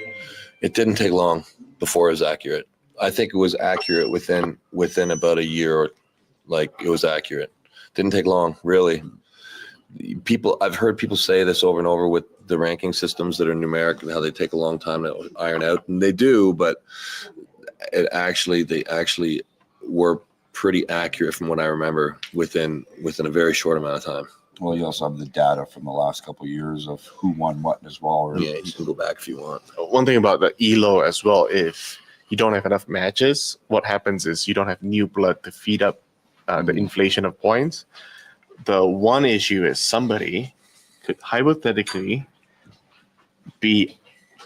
It didn't take long before it was accurate. I think it was accurate within about a year. Like, it was accurate. Didn't take long, really. I've heard people say this over and over with the ranking systems that are numeric and how they take a long time to iron out, and they do. But they actually were pretty accurate from what I remember within a very short amount of time. Well, you also have the data from the last couple of years of who won what as well. Right? Yeah, you can go back if you want. One thing about the ELO as well, if you don't have enough matches, what happens is you don't have new blood to feed up the inflation of points. The one issue is somebody could hypothetically be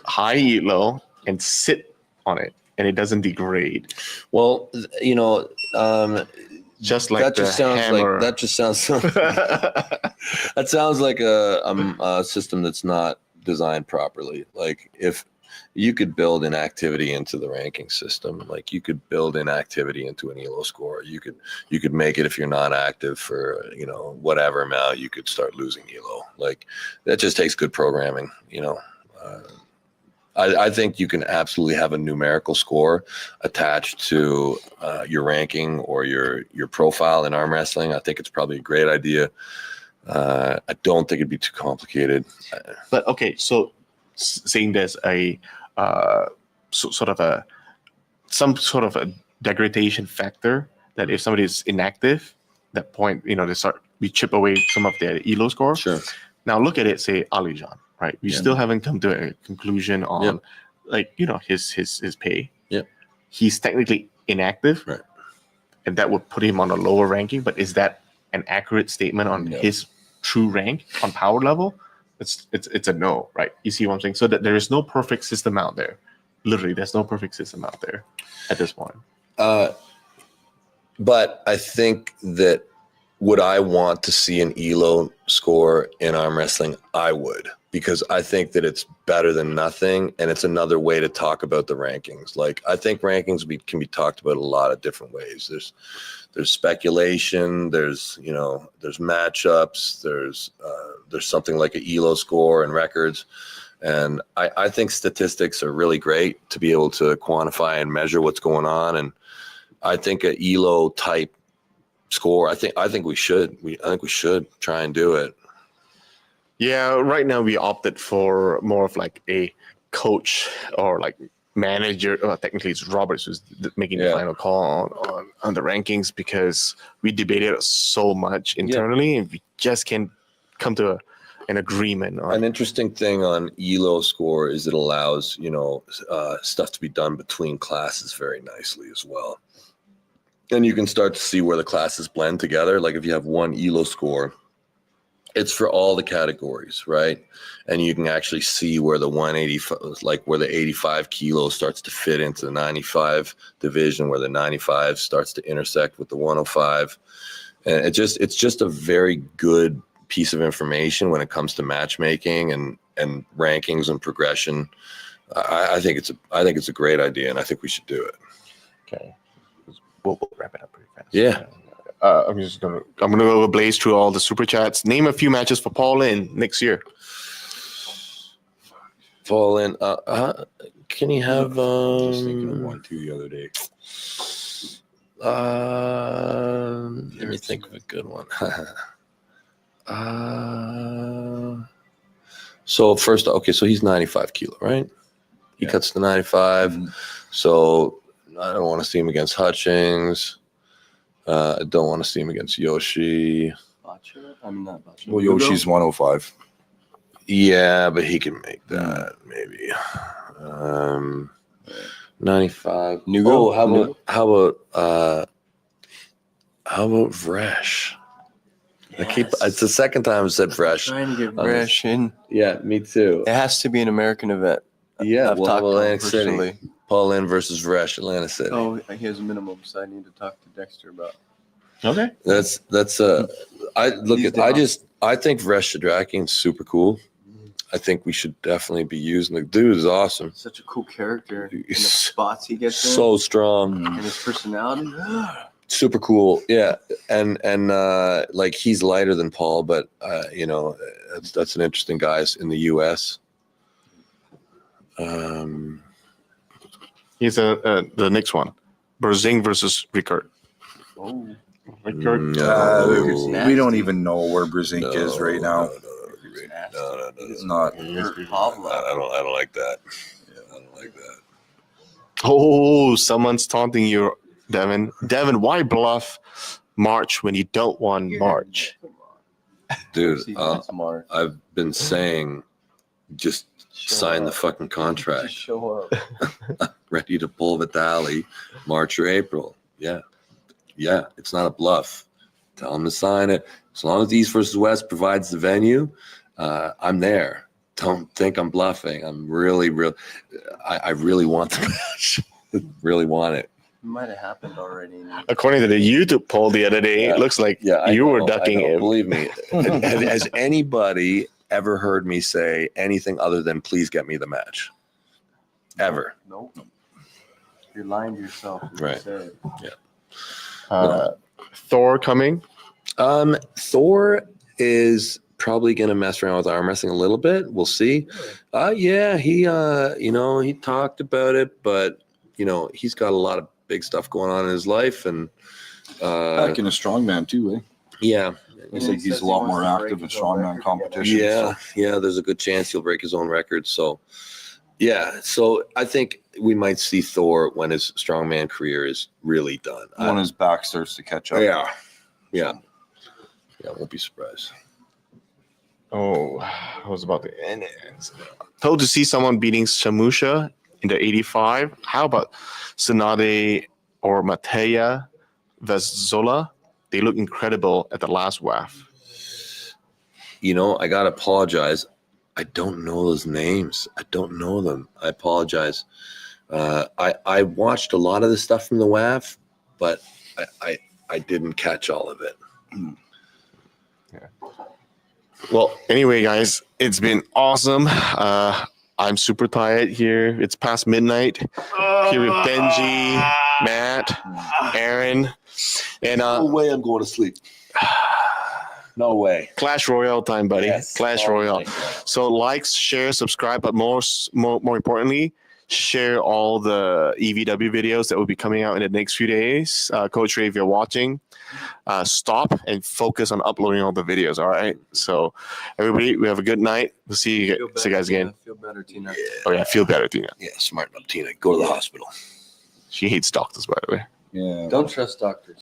high elo and sit on it, and it doesn't degrade. Well, Just like that just sounds hammer. like that sounds like a system that's not designed properly. Like if you could build inactivity into the ranking system, like you could build inactivity into an elo score. You could make it if you're not active for whatever amount, you could start losing elo. Like that just takes good programming. I think you can absolutely have a numerical score attached to your ranking or your profile in arm wrestling. I think it's probably a great idea. I don't think it'd be too complicated. But okay, so saying there's a some sort of a degradation factor that if somebody is inactive, that point, we chip away some of their elo score. Sure. Now look at it, say Alijan, right? We still haven't come to a conclusion on his pay. Yeah. He's technically inactive. Right. And that would put him on a lower ranking, but is that an accurate statement on his true rank on power level? It's a no, right? You see what I'm saying? So that there is no perfect system out there. Literally, there's no perfect system out there at this point. But I think that would I want to see an elo score in arm wrestling? I would, because I think that it's better than nothing, and it's another way to talk about the rankings. Like I think rankings can be talked about a lot of different ways. There's speculation. There's matchups. There's something like an elo score and records. And I think statistics are really great to be able to quantify and measure what's going on. And I think an elo type score, I think we should try and do it. Yeah, right now we opted for more of like a coach or like manager. Well, technically it's Roberts who's making the final call on the rankings, because we debated so much internally and we just can't come to an agreement on. An interesting thing on elo score is it allows stuff to be done between classes very nicely as well. And you can start to see where the classes blend together. Like if you have one elo score, it's for all the categories, right? And you can actually see where the 185, like where the 85 kilo starts to fit into the 95 division, where the 95 starts to intersect with the 105. And it's just a very good piece of information when it comes to matchmaking and rankings and progression. I think it's a great idea, and I think we should do it. Okay. We'll wrap it up pretty fast. Yeah. I'm gonna go blaze through all the super chats. Name a few matches for Paul Lynn next year. Fall in. Can you have? I was thinking of one too the other day. Let me think of a good one. So first, okay, so he's 95 kilo, right? He cuts to 95. Mm-hmm. So I don't want to see him against Hutchings. I don't want to see him against Yoshi. Well, Yoshi's 105. Yeah, but he can make that maybe. 95. Nugo? How about Vresh? It's the second time I said Vresh. Trying to get Fresh in. Yeah, me too. It has to be an American event. Yeah, I've talked to him Atlantic personally. City. Paul Lynn versus Vresh, Atlantic City. Oh, he has a minimum, so I need to talk to Dexter about. Okay. That's I think Vresh Shadrakian's super cool. I think we should definitely be using the dude is awesome. Such a cool character. And the He's spots he gets in. So strong. And his personality. Super cool. Yeah. And like he's lighter than Paul, but that's an interesting guy in the US. Here's the next one. Berzing versus Rickard. Oh. Rickard. No. We don't even know where Brzezinski is right now. No, It's not. I don't like that. Yeah, I don't like that. Oh, someone's taunting you, Devon. Devon, why bluff March when you don't want March? Dude, Smart. I've been saying just sign the fucking contract. Just show up. Ready to pull Vitali March or April. Yeah, it's not a bluff. Tell him to sign it. As long as East versus West provides the venue, I'm there. don't think I'm bluffing. I'm really, I really want the match. Really want it. It might have happened already. According to the YouTube poll the other day, it looks like I you were know, ducking I know. him. Believe me. Has anybody ever heard me say anything other than "please get me the match"? Ever? Nope. You're lying to yourself. Right. Thor coming. Thor is probably going to mess around with arm wrestling a little bit. We'll see. Yeah, he he talked about it, but he's got a lot of big stuff going on in his life, and Back in a strongman too, eh? yeah, Looks like he's a lot more active in strongman competition. yeah. There's a good chance he'll break his own record. So, yeah. So I think we might see Thor when his strongman career is really done. When his back starts to catch up. Yeah. Won't be surprised. Oh, I was about to end it. Told to see someone beating Shamusha in the 85. How about Tsunade or Mateya Vezzola? They look incredible at the last WAF. I gotta apologize. I don't know those names. I don't know them. I apologize. I watched a lot of the stuff from the WAF, but I didn't catch all of it. Well, anyway, guys, it's been awesome. I'm super tired here. It's past midnight here with Benji, Matt, Aaron, and No way I'm going to sleep. No way. Clash Royale time, buddy. Yes. Clash Royale. So like, share, subscribe, but more importantly, share all the EVW videos that will be coming out in the next few days. Coach Ray, if you're watching, stop and focus on uploading all the videos. All right. So everybody, we have a good night. We'll see you guys again. Feel better, Tina. Oh yeah, feel better, Tina. Yeah, smart enough, Tina. Go to the hospital. She hates doctors, by the way. Yeah. Don't trust doctors.